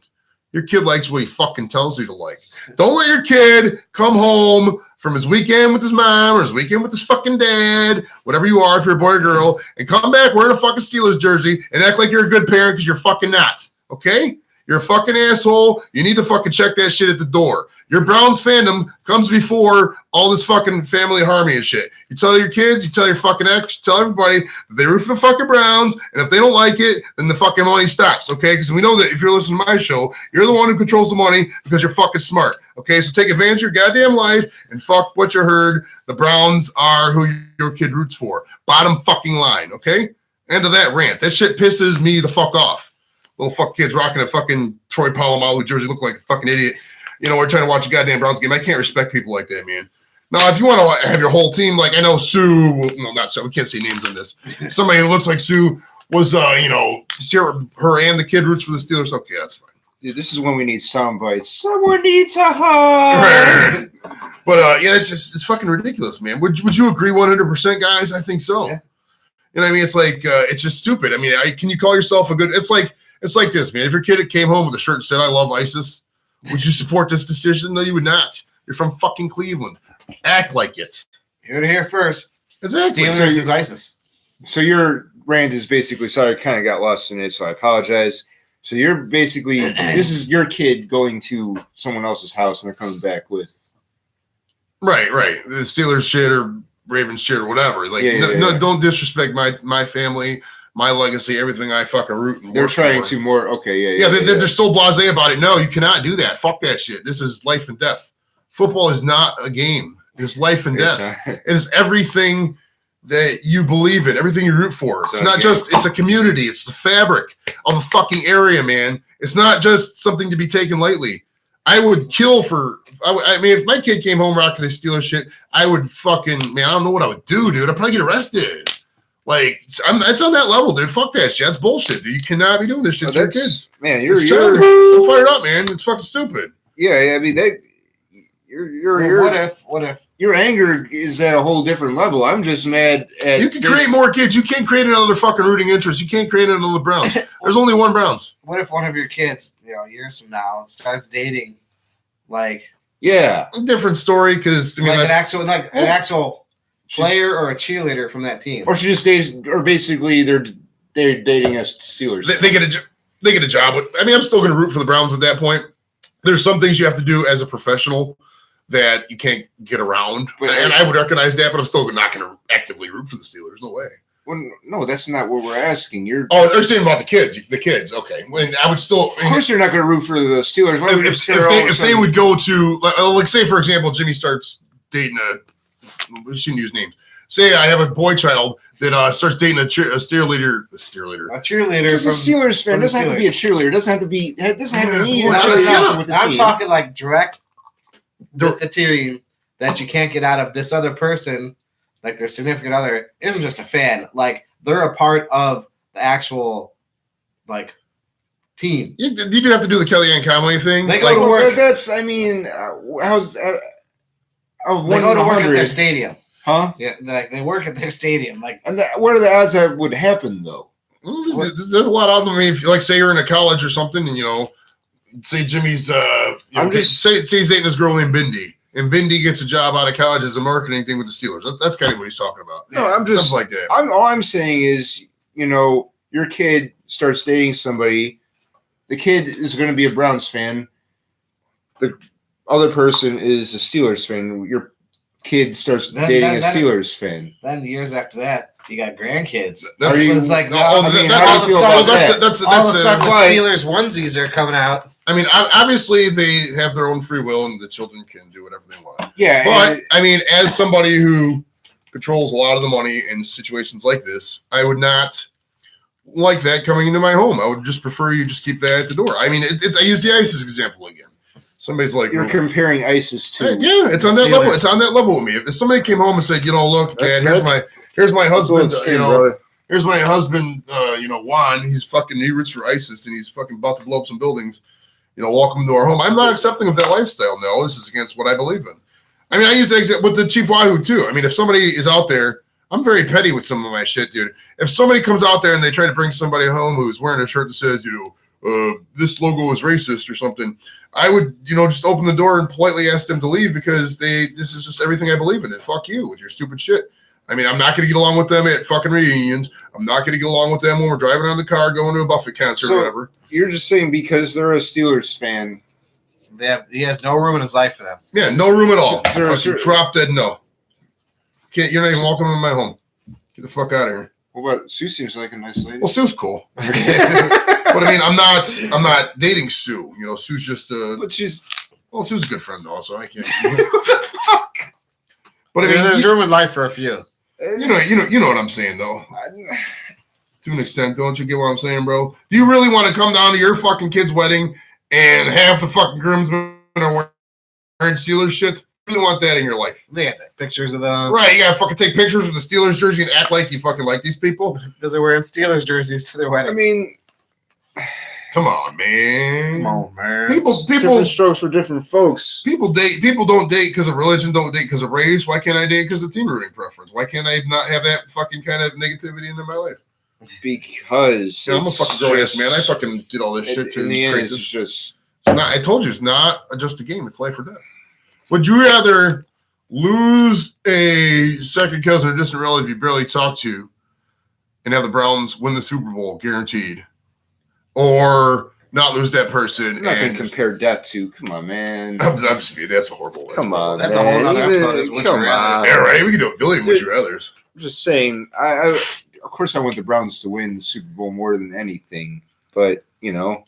Your kid likes what he fucking tells you to like. Don't let your kid come home from his weekend with his mom or his weekend with his fucking dad, whatever you are, if you're a boy or girl, and come back wearing a fucking Steelers jersey and act like you're a good parent because you're fucking not. Okay? You're a fucking asshole. You need to fucking check that shit at the door. Your Browns fandom comes before all this fucking family harmony and shit. You tell your kids, you tell your fucking ex, you tell everybody that they root for the fucking Browns, and if they don't like it, then the fucking money stops, okay? Because we know that if you're listening to my show, you're the one who controls the money because you're fucking smart, okay? So take advantage of your goddamn life and fuck what you heard. The Browns are who your kid roots for. Bottom fucking line, okay? End of that rant. That shit pisses me the fuck off. Little fuck kids rocking a fucking Troy Polamalu jersey, look like a fucking idiot. We're trying to watch a goddamn Browns game. I can't respect people like that, man. Now, if you want to have your whole team, like I know Sue, no, not Sue, we can't say names on this. Somebody who looks like Sue was, her and the kid roots for the Steelers. Okay, that's fine. Dude, this is when we need sound bites. Someone needs a hug. But it's fucking ridiculous, man. Would you agree 100%, guys? I think so. Yeah. I mean, it's like it's just stupid. I mean, can you call yourself a good? It's like this, man. If your kid came home with a shirt and said, "I love ISIS," would you support this decision? No, you would not. You're from fucking Cleveland. Act like it. You heard it here first. Exactly. Steelers is ISIS. So your rant is basically, sorry, I kind of got lost in it, so I apologize. So you're basically, this is your kid going to someone else's house and they're coming back with. Right. The Steelers shit or Ravens shit or whatever. Like, Yeah. don't disrespect my family, my legacy, everything I fucking root and They're work trying for. to more, okay, Yeah, they're so blasé about it. No, you cannot do that. Fuck that shit. This is life and death. Football is not a game. It's life and death. It is everything that you believe in, everything you root for. It's not just, it's a community. It's the fabric of a fucking area, man. It's not just something to be taken lightly. I would kill for, I mean, if my kid came home rocking his Steelers shit, I would fucking, man, I don't know what I would do, dude. I'd probably get arrested. Like, it's on that level, dude. Fuck that shit. That's bullshit, dude. You cannot be doing this shit to your kids. Man, you're so fired up, man. It's fucking stupid. Yeah, I mean, What if your anger is at a whole different level. I'm just mad at you can create more kids. You can't create another fucking rooting interest. You can't create another Browns. There's only one Browns. What if one of your kids, years from now, starts dating, like Different story because I mean an actual player or a cheerleader from that team, or she just dates, or basically they're dating us Steelers. They get a job. I mean, I'm still going to root for the Browns at that point. There's some things you have to do as a professional that you can't get around, and I would recognize that, but I'm still not going to actively root for the Steelers. No way. Well, no, that's not what we're asking. You're saying about the kids. The kids, okay. Well, I would still. Of course, you're not going to root for the Steelers. If they would go to, like, say for example, Jimmy starts dating we shouldn't use names. Say I have a boy child that starts dating a cheerleader. A cheerleader. Just a Steelers fan. It doesn't have to be a cheerleader. It doesn't have to be. It doesn't have to be. I'm talking like direct with the team that you can't get out of. This other person, like their significant other, isn't just a fan. Like they're a part of the actual team. You do have to do the Kellyanne Conway thing. They go to work. That's. I mean, how's they go to work at their stadium. Huh? Yeah, they work at their stadium. And what are the odds that would happen though? There's a lot of them. I mean, if, like, say you're in a college or something, and say Jimmy's say he's dating this girl named Bindi, and Bindi gets a job out of college as a marketing thing with the Steelers. That's kind of what he's talking about. No, I'm just something like that. All I'm saying is, your kid starts dating somebody. The kid is going to be a Browns fan. The other person is a Steelers fan. Your kid starts dating a Steelers fan. Then years after that, you got grandkids. That's all of a sudden the Steelers onesies are coming out. I mean, obviously they have their own free will, and the children can do whatever they want. Yeah, but I mean, as somebody who controls a lot of the money in situations like this, I would not like that coming into my home. I would just prefer you just keep that at the door. I mean, I use the ISIS example again. Somebody's like, you're comparing ISIS to it's on that level. It's on that level with me. If somebody came home and said, look, Dad, here's my husband, here's my husband, Juan. He roots for ISIS and he's fucking about to blow up some buildings. Welcome to our home. I'm not accepting of that lifestyle. No, this is against what I believe in. I mean, I use the example with the Chief Wahoo too. I mean, if somebody is out there, I'm very petty with some of my shit, dude. If somebody comes out there and they try to bring somebody home who's wearing a shirt that says, this logo is racist or something, I would, just open the door and politely ask them to leave because this is just everything I believe in. And fuck you with your stupid shit. I mean, I'm not going to get along with them at fucking reunions. I'm not going to get along with them when we're driving around the car going to a Buffett concert or whatever. You're just saying because they're a Steelers fan. He has no room in his life for them. Yeah, no room at all. Drop dead no. You're not even welcome in my home. Get the fuck out of here. What about Sue? Seems like a nice lady. Well, Sue's cool. But I mean, I'm not dating Sue. Sue's just Sue's a good friend though, so I can't. What the fuck? But I mean, there's room in life for a few. You know what I'm saying though. To an extent, don't you get what I'm saying, bro? Do you really want to come down to your fucking kid's wedding and half the fucking groomsmen are wearing Steelers shit? You really want that in your life? They have pictures of them. Right, you gotta fucking take pictures with the Steelers jersey and act like you fucking like these people. Because they're wearing Steelers jerseys to their wedding. I mean, come on, man. People different strokes for different folks. People don't date because of religion, don't date because of race. Why can't I date because of team rooting preference? Why can't I not have that fucking kind of negativity into my life? Because I'm a fucking grown ass man. I fucking did all this shit too. In the end, it's just it's not. I told you, it's not just a game. It's life or death. Would you rather lose a second cousin or distant relative you barely talk to and have the Browns win the Super Bowl guaranteed, or not lose that person? I'm not going and to compare death to. Come on, man. I'm just, that's a horrible. Come on, That's a whole nother man. episode, is Would You Come Rather. on. Yeah, right. We can do a billion would Dude. you rather's. I'm just saying. I of course I want the Browns to win the Super Bowl more than anything, but you know,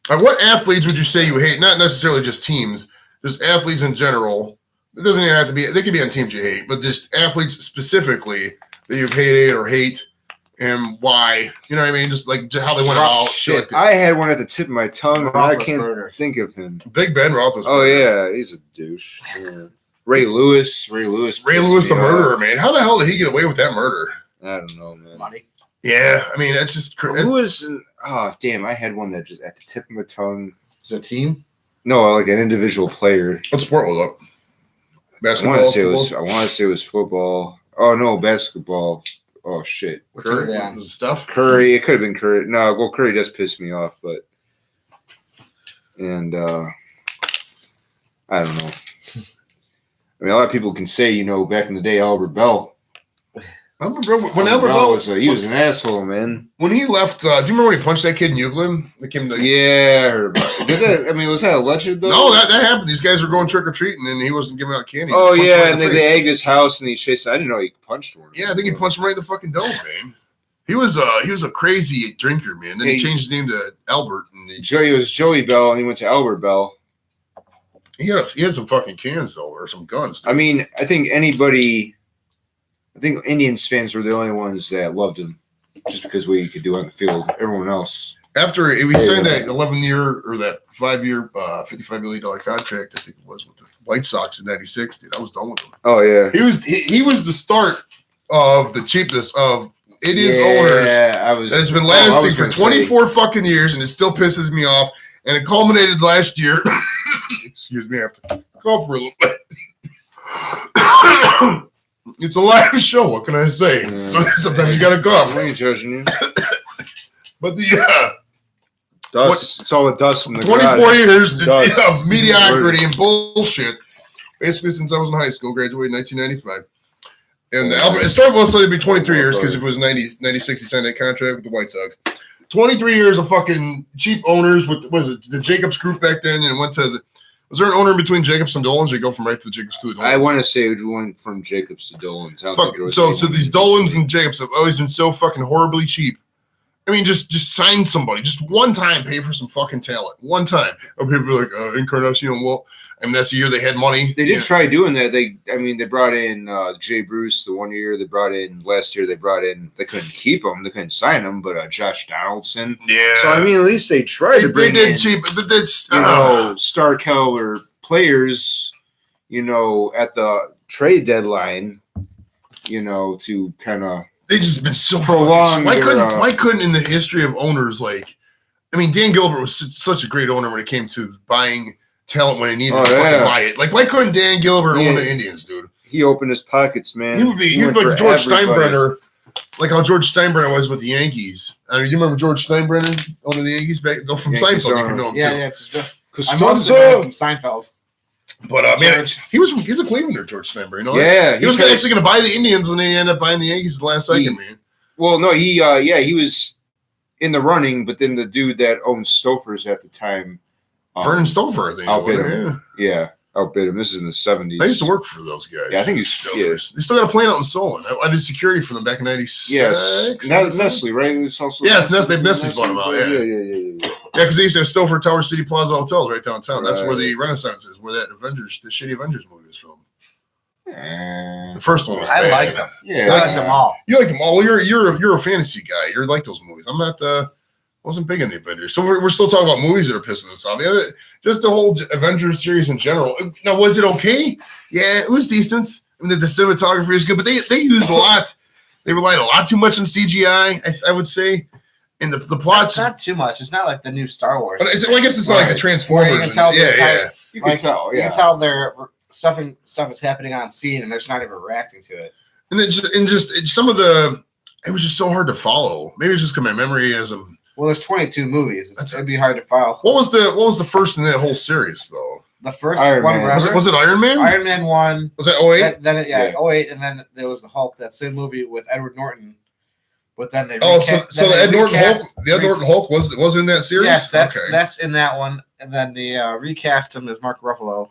What athletes would you say you hate? Not necessarily just teams, just athletes in general. It doesn't even have to be. They could be on teams you hate, but just athletes specifically that you've hated or hate, and why. You know what I mean? Just like how they went about. shit. Like, I had one at the tip of my tongue, and I can't Roethlisberger. think of him. Big Ben Roethlisberger. Oh yeah, he's a douche. Yeah. Ray Lewis. Ray pissed Lewis, the me off. murderer, man. How the hell did he get away with that murder? I don't know, man. Money. Yeah, I mean, that's just. Who was? Oh damn! I had one that just at the tip of my tongue. Is it a team? No, like an individual player. What sport was up? I Basketball. want to say it was. football? I want to say it was football. Oh no, basketball. Oh shit. What team are they Curry on? stuff. Curry. It could have been Curry. No, well, Curry does piss me off, but and I don't know. I mean, a lot of people can say, you know, back in the day, Albert Bell. When Albert Bell was, he was an asshole, man. when he left, do you remember when he punched that kid in Euclid? That came to, Yeah, I heard about it. Did that, I mean, was that alleged though? No, that happened. These guys were going trick or treating, and he wasn't giving out candy. He Oh just punched him yeah, right in and the then face. they egged his house, and he chased. I didn't know he punched one. Yeah, I think he punched him right in the fucking dome, man. He was a crazy drinker, man. Then he Hey. changed his name to Albert, and Joey was Joey Bell, and he went to Albert Bell. he had some fucking cans though, or some guns. I mean, I think Indians fans were the only ones that loved him, just because what he could do on the field. Everyone else. After he signed that 11-year or that 5-year, $55 million contract, I think it was with the White Sox in '96. Dude, I was done with him. Oh yeah. He was the start of the cheapness of Indians owners. Yeah, I was. That's been oh, I was lasting for gonna say- 24 fucking years, and it still pisses me off. And it culminated last year. Excuse me, I have to cough for a little bit. It's a live show. What can I say? Yeah. So sometimes you gotta cough. I ain't judging you. But the Dust. It's all the dust in the 24 garage. years Dust. of mediocrity and bullshit, basically since I was in high school, graduated in 1995. And it started, well, so it'd be 23 years because if it was 96, he signed that contract with the White Sox. 23 years of fucking cheap owners with, what was it, the Jacobs group back then, and went to the, was there an owner in between Jacobs and Dolan's, or you go from right to the Jacobs to the Dolan's? I want to say we went from Jacobs to Dolan's. I don't Fuck, think there was so anyone these in Dolans between. and Jacobs have always been so fucking horribly cheap. I mean, just sign somebody. Just one time, pay for some fucking talent. One time. And people are like, Encarnacion, well, I mean, that's the year they had money. They did Yeah. try doing that. They brought in Jay Bruce the one year. They brought in last year. They couldn't keep him. They couldn't sign him. But Josh Donaldson. Yeah. So I mean, at least they tried to they bring did in cheap, but that's star caliber players. At the trade deadline. To kind of. they just been so Prolonged fucking. their, Why couldn't in the history of owners Dan Gilbert was such a great owner when it came to buying talent when he needed to fucking buy it. Like, why couldn't Dan Gilbert own the Indians, dude? He opened his pockets, man. He would be went like for George everybody. Steinbrenner, like how George Steinbrenner was with the Yankees. I mean, you remember George Steinbrenner owning the Yankees back from Yankees Seinfeld? You owner. can know him Yeah, too. yeah. It's just, I Costanza. must have been from Seinfeld. But man, George. he's a Clevelander, George Steinbrenner. You know that? Yeah, he was tried- actually going to buy the Indians, and then he ended up buying the Yankees at the last second, man. Well, no, he was in the running, but then the dude that owned Stouffer's at the time, Vernon Stouffer, I think. outbid Yeah. him. Outbid him. This is in the 70s. I used to work for those guys. Yeah, I think he's Stouffer's. They still got a plant out in Solon. I did security for them back in '96. Yes, Nestle, right? It's also Yes, Nestle. Nestle's bought him out, yeah. Yeah. Yeah, because they used to have Stouffer Tower City Plaza hotels right downtown. That's where Right. the Renaissance is, where that the shitty Avengers movie was filmed. Eh, The first one was I bad. liked them. yeah, I liked them all. You liked them all. Well, you're a fantasy guy. You're like those movies. I'm not. Wasn't big in the Avengers. So we're still talking about movies that are pissing us off. Just the whole Avengers series in general. Now, was it okay? Yeah, it was decent. I mean, the cinematography is good, but they used a lot. They relied a lot too much on CGI. I would say, and the plots. Not too much. It's not like the new Star Wars. Well, I guess it's not like a Right. Transformers. Where you can tell the yeah, entire- yeah. you can Like, tell. You Yeah, can tell their stuff is happening on scene, and they're just not even reacting to it. And some of it was just so hard to follow. Maybe it's just because my memory as Well, there's 22 movies. It'd be hard to follow. What was the first in that whole series though? the first Iron one. Man. Was it Iron Man? Iron Man 1. Was that 08? Then Yeah. 08, and then there was the Hulk, that same movie with Edward Norton. But then they So the Ed Norton Hulk was in that series. Yes, that's in that one, and then they recast him as Mark Ruffalo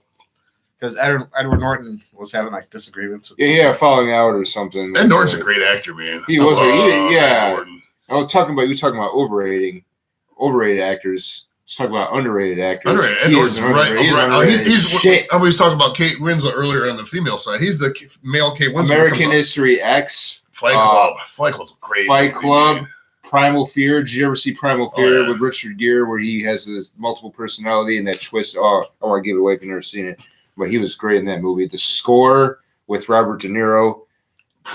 because Edward Norton was having like disagreements with. Yeah, falling out or something. Ed Norton's a great actor, man. He was. Ed Norton. I was talking about overrated actors. Let's talk about underrated actors. Underrated. Ed Norton's right. He's shit. I was talking about Kate Winslet earlier on the female side. He's the male Kate Winslet. American History X. Fight Club. Fight Club's a great Fight movie, Club. man. Primal Fear. Did you ever see Primal Fear yeah. with Richard Gere, where he has this multiple personality and that twist? Oh, I want to give it away if you've never seen it, but he was great in that movie. The Score with Robert De Niro.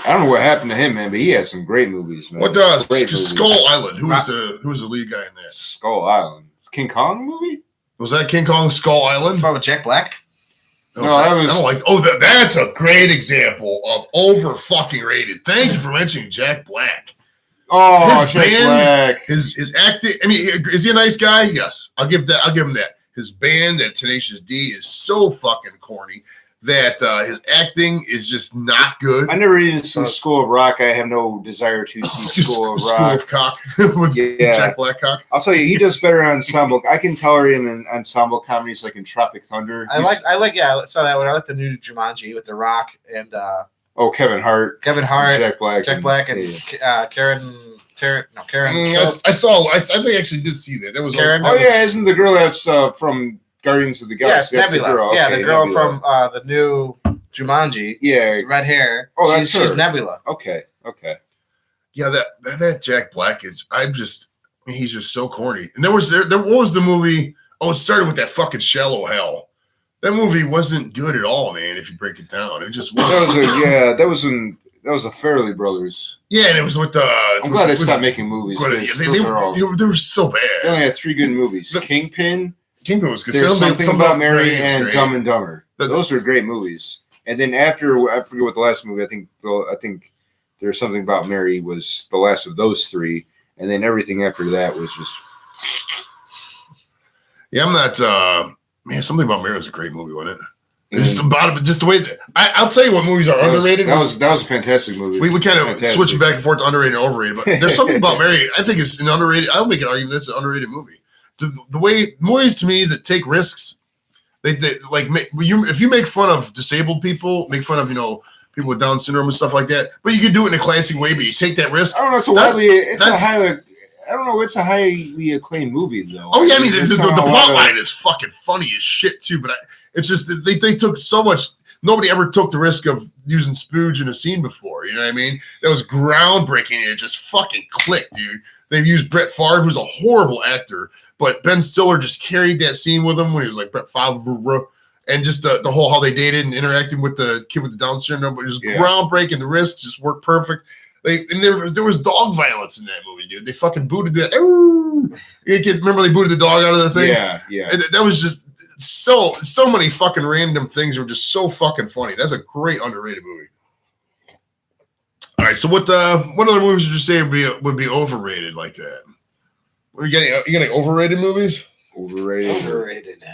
I don't know what happened to him, man, but he had some great movies, man. What does Great Skull movies. Island? Who was the lead guy in that? Skull Island. King Kong movie? Was that King Kong Skull Island? Probably Jack Black. No, that was. I don't like. Oh, that's a great example of over fucking rated. Thank you for mentioning Jack Black. Oh, His Jack band, Black. His acting. I mean, is he a nice guy? Yes, I'll give him that. His band, that Tenacious D, is so fucking corny that his acting is just not good. I never even seen School of Rock. I have no desire to see School of Rock. School of Cock with Jack Black cock. I'll tell you, he does better on ensemble. I can tolerate him in ensemble comedies like in Tropic Thunder. I like. Yeah, I saw that one. I like the new Jumanji with The Rock and Kevin Hart, Jack Black, and Karen. I saw. I think I actually did see that. That was Karen. Isn't the girl that's from Guardians of the Galaxy? Yes, Nebula. The girl. Yeah, Okay, the girl Nebula. from the new Jumanji. Yeah. Red hair. Oh, that's she's her. Nebula. Okay. Yeah, that Jack Black is. He's just so corny. And what was the movie? Oh, it started with that fucking Shallow Hell. That movie wasn't good at all, man. If you break it down, it just wasn't. That was the Farrelly brothers. Yeah, and it was with the. I'm glad they stopped making movies. They were so bad. They only had 3 good movies: Kingpin was good. There's Something About Mary, and great. Dumb and Dumber. Those are great movies. And then after, I forget what the last movie. I think There's Something About Mary was the last of those 3, and then everything after that was just. Yeah, I'm not. Man, Something About Mary was a great movie, wasn't it? Just the way that I'll tell you what movies are underrated. That was a fantastic movie. We kind of switch back and forth to underrated and overrated, but there's something about Mary. I think it's an underrated. I'll make an argument that's an underrated movie. The way movies to me that take risks, they like if you make fun of disabled people, make fun of people with Down syndrome and stuff like that, but you can do it in a classy way. But you take that risk. I don't know. I don't know. It's a highly acclaimed movie, though. Oh yeah, I mean the plot line is fucking funny as shit too. But it's just that they took so much. Nobody ever took the risk of using spooge in a scene before. You know what I mean? That was groundbreaking, and it just fucking clicked, dude. They've used Brett Favre, who's a horrible actor, but Ben Stiller just carried that scene with him when he was like Brett Favre, and just the whole how they dated and interacting with the kid with the Down syndrome. But it was groundbreaking. The risks just worked perfect. There was dog violence in that movie, dude. They fucking booted that. Remember they booted the dog out of the thing? Yeah. That was just so many fucking random things that were just so fucking funny. That's a great underrated movie. All right, so what other movies would you say would be overrated like that? You got any overrated movies? Overrated.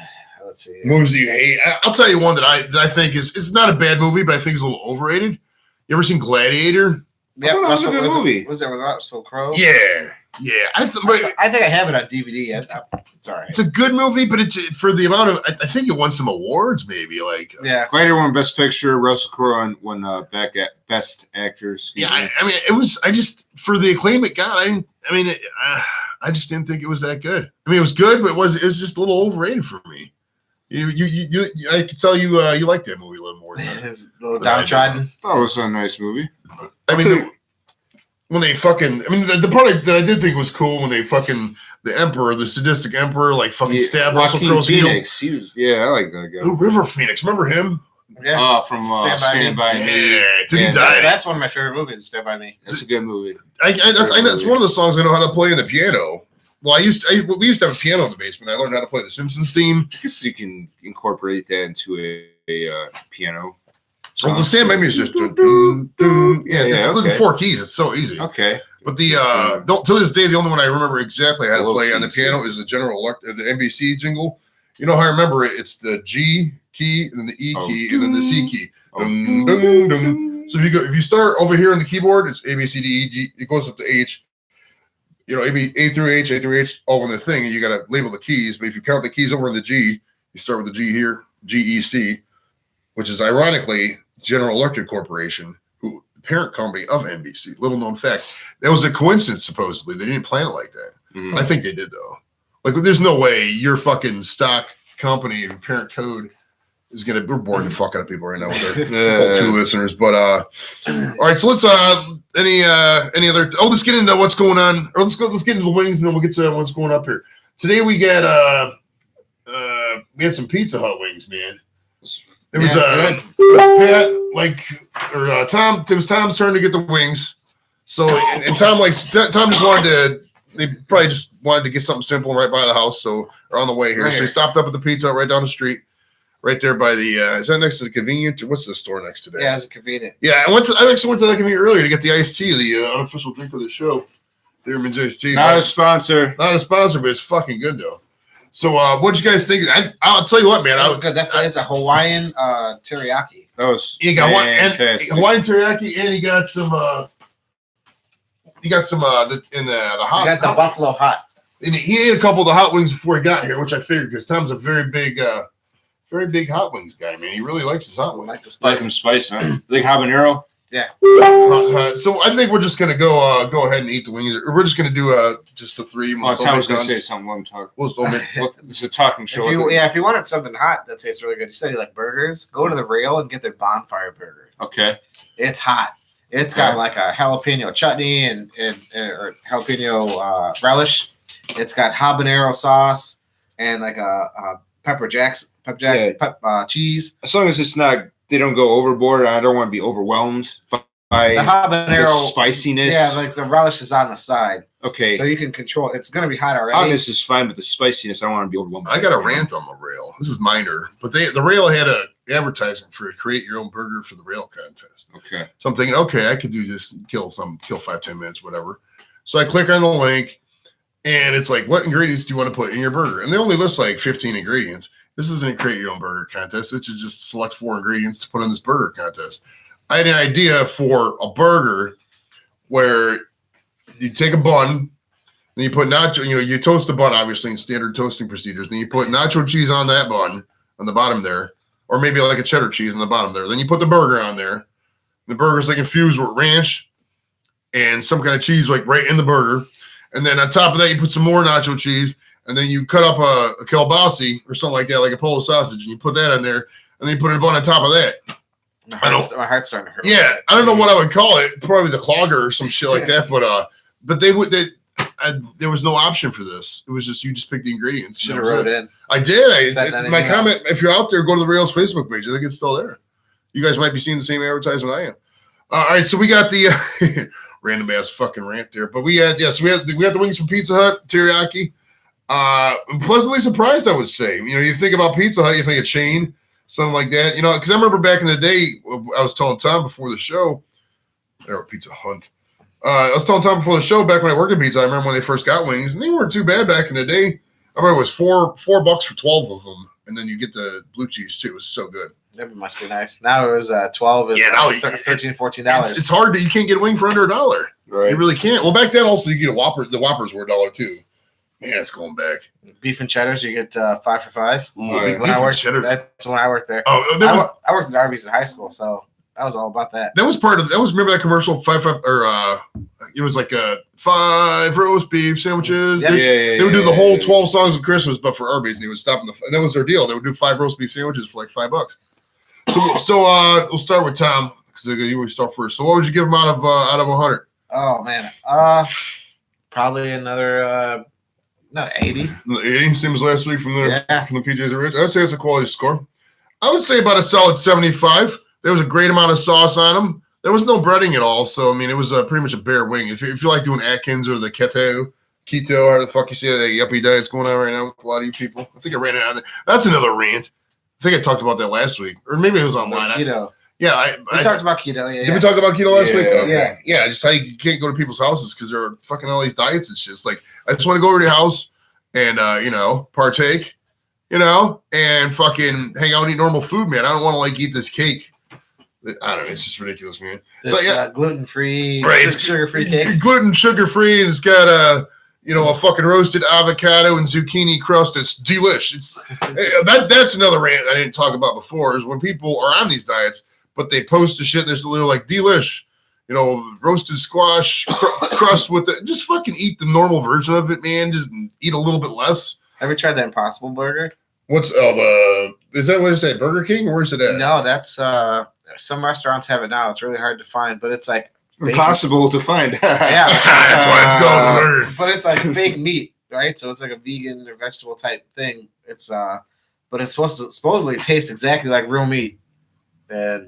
Let's see. Movies that you hate. I'll tell you one that I think it's not a bad movie, but I think it's a little overrated. You ever seen Gladiator? Yeah, that was a good movie. Was that with Russell Crowe? Yeah. I think I have it on DVD. It's all right. It's a good movie, but it's for the amount of. I think it won some awards, maybe. Gladiator won Best Picture. Russell Crowe won Best Actors. Yeah, I mean, it was. I just for the acclaim it got. I just didn't think it was that good. I mean, it was good, but it was just a little overrated for me. I could tell you like that movie a little more. A little downtrodden. That was a nice movie. I mean, when they fucking, I mean, the part that I did think was cool when they fucking the emperor, the sadistic emperor, like fucking stabbed Russell Crowe's heel. I like that guy. Oh, River Phoenix, remember him? Yeah. From Stand By Me. Yeah, dude, he died. That's one of my favorite movies. Stand By Me. That's a good movie. I know it's one of the songs I know how to play on the piano. Well, we used to have a piano in the basement. I learned how to play the Simpsons theme. I guess you can incorporate that into a piano. Well, the Stand By Me is just it's the 4 keys. It's so easy. Okay. But to this day, the only one I remember exactly how to play on the piano is the the NBC jingle. You know how I remember it? It's the G key and then the E key and then the C key. Dun, dun, dun. So if you start over here on the keyboard, it's A, B, C, D, E, G. It goes up to H. You know, A through H, all on the thing, and you got to label the keys. But if you count the keys over in the G, you start with the G here, GEC, which is ironically General Electric Corporation, the parent company of NBC. Little known fact. That was a coincidence, supposedly. They didn't plan it like that. Mhm. I think they did, though. Like, there's no way your fucking stock company and parent code is going to, we're boring the fuck out of people right now with our two listeners. But, all right, so let's, any other, let's get into what's going on, or let's get into the wings, and then we'll get to what's going up here. Today we got, we had some Pizza Hut wings, man. It was, Pat, Tom, it was Tom's turn to get the wings. So, and Tom just wanted to, they probably just wanted to get something simple right by the house, so or on the way here. Right so he stopped up at the Pizza Hut right down the street, right there by the. Is that next to the convenient? Or what's the store next to that? Yeah, it's convenient. Yeah, I actually went to that convenient earlier to get the iced tea, the unofficial drink of the show. Dearman's iced tea. Not a sponsor. Not a sponsor, but it's fucking good though. So, what'd you guys think? I'll tell you what, man. That was good. It's a Hawaiian teriyaki. That was You got fantastic. Hawaiian teriyaki, and you got some. You got some the hot. You got the buffalo hot. And he ate a couple of the hot wings before he got here, which I figured because Tom's a very big hot wings guy, man. He really likes his hot wings. Like the Like spice. some spice, huh? Like habanero. Yeah. So I think we're just gonna go ahead and eat the wings. Or we're just gonna do just the three. Oh, Tom was going to say something. Let him talk. We'll just omit. This is a talking show. If you wanted something hot that tastes really good, you said you like burgers, go to the Rail and get their bonfire burger. Okay. It's hot. It's got like a jalapeno chutney and or jalapeno relish. It's got habanero sauce and like a pepper jack cheese. As long as it's not, they don't go overboard. I don't want to be overwhelmed by The habanero the spiciness. Yeah, like the relish is on the side, Okay. so you can control it. It's gonna be hot already. Hotness is fine, but the spiciness, I don't want to be overwhelmed. I got a rant on the Rail. This is minor, but the Rail had a advertisement for create your own burger for the Rail contest. Okay. So I'm thinking, okay, I could do this, kill 5-10 minutes, whatever. So I click on the link, and it's like, what ingredients do you want to put in your burger? And they only list like 15 ingredients. This isn't a create your own burger contest. It's just select 4 ingredients to put in this burger contest. I had an idea for a burger where you take a bun, then you put nacho, you toast the bun, obviously, in standard toasting procedures. Then you put nacho cheese on that bun, on the bottom there, or maybe like a cheddar cheese on the bottom there. Then you put the burger on there. The burger's like infused with ranch and some kind of cheese, like right in the burger. And then on top of that, you put some more nacho cheese, and then you cut up a kielbasa or something like that, like a Polo sausage, and you put that in there, and then you put a bun on top of that. My heart's starting to hurt. Yeah, I don't know what I would call it. Probably the clogger or some shit like that. But there was no option for this. It was just you just pick the ingredients. Should have wrote it in. I did. Set that in My email. comment. If you're out there, go to the Rails Facebook page. I think it's still there. You guys might be seeing the same advertisement I am. All right, so we got the random ass fucking rant there, but we had the wings from Pizza Hut teriyaki. I'm pleasantly surprised, I would say. You think about Pizza Hut, you think a chain, something like that. Because I remember back in the day, I was telling Tom before the show, or Pizza Hunt. I was telling Tom before the show, back when I worked at Pizza, I remember when they first got wings, and they weren't too bad back in the day. I remember it was $4 for 12 of them, and then you get the blue cheese too. It was so good. That must be nice. Now it was 12. Is now $13, $14. It's hard you can't get a wing for under $1. Right. You really can't. Well, back then also you get a Whopper. The Whoppers were $1 too. Man, it's going back. Beef and cheddars, you get 5 for $5. Ooh, Oh, yeah. beef When I and worked, cheddar. that's when I worked there. Oh, I worked at Arby's in high school, so I was all about that. that was part of that was remember that commercial 5 or it was like 5 roast beef sandwiches. Yeah. They would do the whole 12 songs of Christmas, but for Arby's, and they would stop and that was their deal. They would do 5 roast beef sandwiches for like $5. So Oh. we'll start with Tom because you always start first. So what would you give him out of 100? Oh man, probably another 80. 80, same as last week from the Yeah. PJs Rich. I'd say it's a quality score. I would say about a solid 75. There was a great amount of sauce on them. There was no breading at all, so I mean it was pretty much a bare wing. If you like doing Atkins or the keto, how the fuck you say that yuppie diet's going on right now with a lot of you people. I think I ran it out of there. That's another rant. I think I talked about that last week, or maybe it was online. Keto. We talked about keto. Yeah. Did we talk about keto last week? Yeah. Okay. Yeah. Just how you can't go to people's houses because they're fucking all these diets and shit. It's like I just want to go over to your house and partake. and fucking hang out and eat normal food, man. I don't want to like eat this cake. I don't know. It's just ridiculous, man. This, so yeah, gluten-free, right, sugar-free cake. Gluten, sugar-free, and it's got a fucking roasted avocado and zucchini crust. It's delish. It's that's another rant I didn't talk about before is when people are on these diets, but they post the shit. There's a little like delish, roasted squash crust with it. Just fucking eat the normal version of it, man. Just eat a little bit less. Have you tried the Impossible Burger? Is that what is that, Burger King? Where's it at? No, that's some restaurants have it now. It's really hard to find, but it's like impossible to find. Yeah, that's why it's called burger. But it's like fake meat, right? So it's like a vegan or vegetable type thing. It's but it's supposed to supposedly taste exactly like real meat, but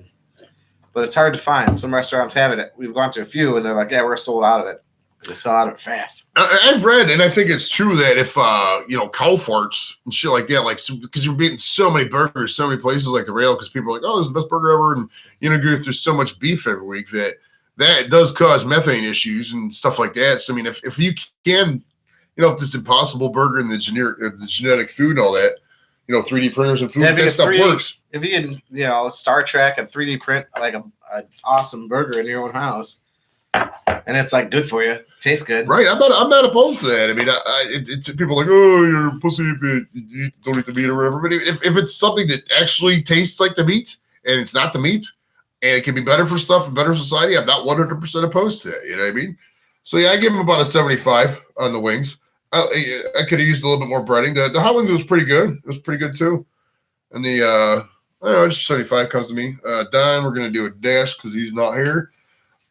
it's hard to find. Some restaurants have it. We've gone to a few, and they're like, "Yeah, we're sold out of it." They sell out of it fast. I've read, and I think it's true that if cow farts and shit like that, like because you're eating so many burgers, so many places like the Rail, because people are like, "Oh, this is the best burger ever," and go through so much beef every week that does cause methane issues and stuff like that. So I mean, if you can, if this Impossible Burger and the genetic food and all that, 3D printers and food, that stuff works. If you can, Star Trek and 3D print like an awesome burger in your own house. And it's like good for you. Tastes good. Right. I'm not opposed to that. I mean, people are like, oh, you're a pussy if you don't eat the meat or whatever. But if it's something that actually tastes like the meat and it's not the meat and it can be better for stuff and better society, I'm not 100% opposed to that. You know what I mean? So yeah, I give them about a 75 on the wings. I could have used a little bit more breading. The hot wing was pretty good. It was pretty good too. And I don't know, just 75 comes to me. Don, we're going to do a dash because he's not here.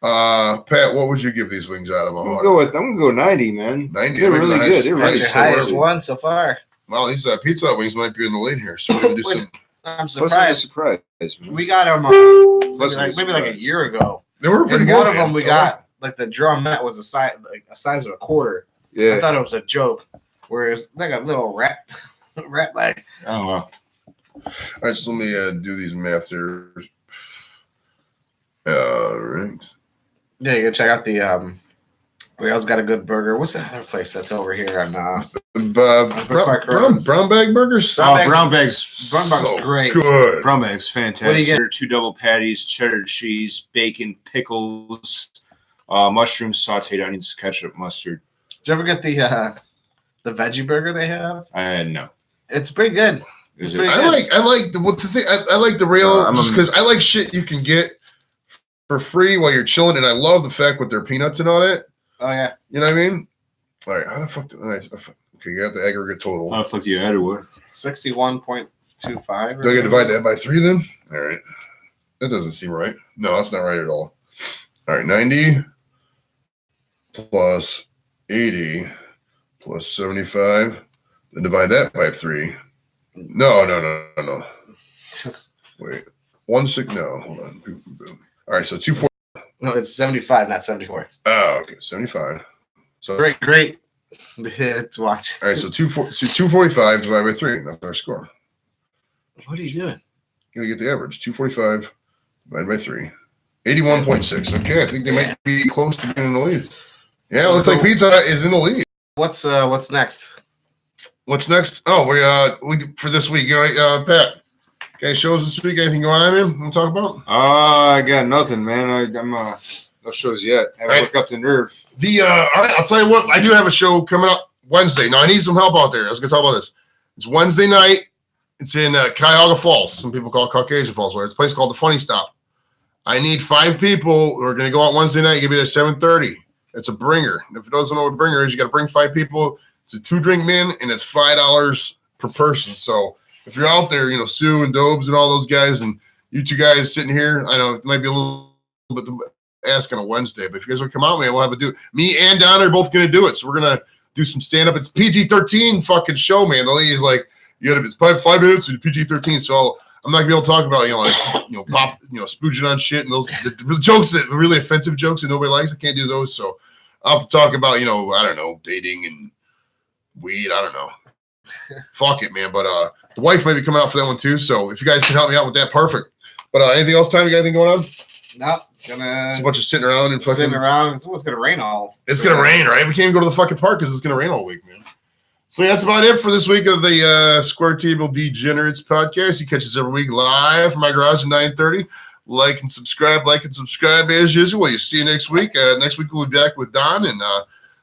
Pat, what would you give these wings out of 100? I'm gonna go 90, man. 90. They're really good. They're That's really your highest one so far. Well, these Pizza Hut wings might be in the lead here, so we're gonna do some. I'm surprised. We got them maybe like a year ago. They were pretty and good. One of them we got like the drumette was a size of a quarter. Yeah, I thought it was a joke. Whereas like a little rat leg. Oh wow. All right, so let me do these math here. All right. Yeah, you can check out the Rail's got a good burger. What's that other place that's over here on brown bag burgers? Brown bags So great. Good. Brown bags, fantastic. What do you get? 2 double patties, cheddar cheese, bacon, pickles, mushrooms, sauteed onions, ketchup, mustard. Did you ever get the veggie burger they have? No. It's pretty good. Is pretty it? good. I like the thing. I like the Rail just because I like shit you can get for free while you're chilling, and I love the fact with their peanuts and all that. Oh yeah. You know what I mean? All right, how the fuck okay, you got the aggregate total. How the fuck do you add or what? 61.25. Do I get to divide that by 3 then? All right. That doesn't seem right. No, that's not right at all. All right, 90 plus 80 plus 75. Then divide that by 3. No. Wait. 16. No, hold on. Boom, boom, boom. All right, so 240. No, it's 75, not 74. Oh, okay, 75. So Great. Let's watch. All right, so 245 divided by 3. That's our score. What are you doing? You're gonna get the average. 245 divided by 3. 81.6. Okay, I think they might be close to being in the lead. Yeah, looks like Pizza Hut is in the lead. What's next? What's next? Oh, we for this week. Pat. Okay, shows this week. Anything going on, man? Want to talk about? I got nothing, man. I'm no shows yet. Haven't looked up the nerve. All right, I'll tell you what. I do have a show coming up Wednesday. Now I need some help out there. I was gonna talk about this. It's Wednesday night. It's in Cuyahoga Falls. Some people call it Caucasian Falls. Where it's a place called the Funny Stop. I need 5 people who are gonna go out Wednesday night. You'll be there 7:30. It's a bringer. If it doesn't know what a bringer is, you got to bring 5 people. It's a 2-drink min, and it's $5 per person. So if you're out there, Sue and Dobes and all those guys, and you 2 guys sitting here, I know it might be a little bit ask on a Wednesday, but if you guys want to come out, man, we'll have a do. Me and Don are both going to do it, so we're going to do some stand up. It's PG-13 fucking show, man. The lady's like, it's 5 minutes and PG-13, so I'm not gonna be able to talk about pop spooging on shit and those the jokes that are really offensive jokes that nobody likes. I can't do those, so I'll have to talk about I don't know, dating and weed. I don't know. Fuck it, man. But the wife might be coming out for that one too. So if you guys can help me out with that, perfect. But anything else, Tom? You got anything going on? No, it's a bunch of sitting around and fucking sitting around. It's almost gonna rain all. It's gonna rain, right? We can't even go to the fucking park because it's gonna rain all week, man. So that's about it for this week of the Square Table Degenerates podcast. You catch us every week live from my garage at 9:30. Like and subscribe as usual. You see you next week. Next week we'll be back with Don, and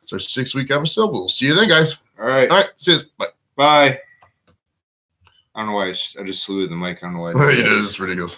it's our 6-week episode. We'll see you then, guys. All right. All right. See you. Bye. Bye. I don't know why I just saluted the mic. I don't know why. It is ridiculous.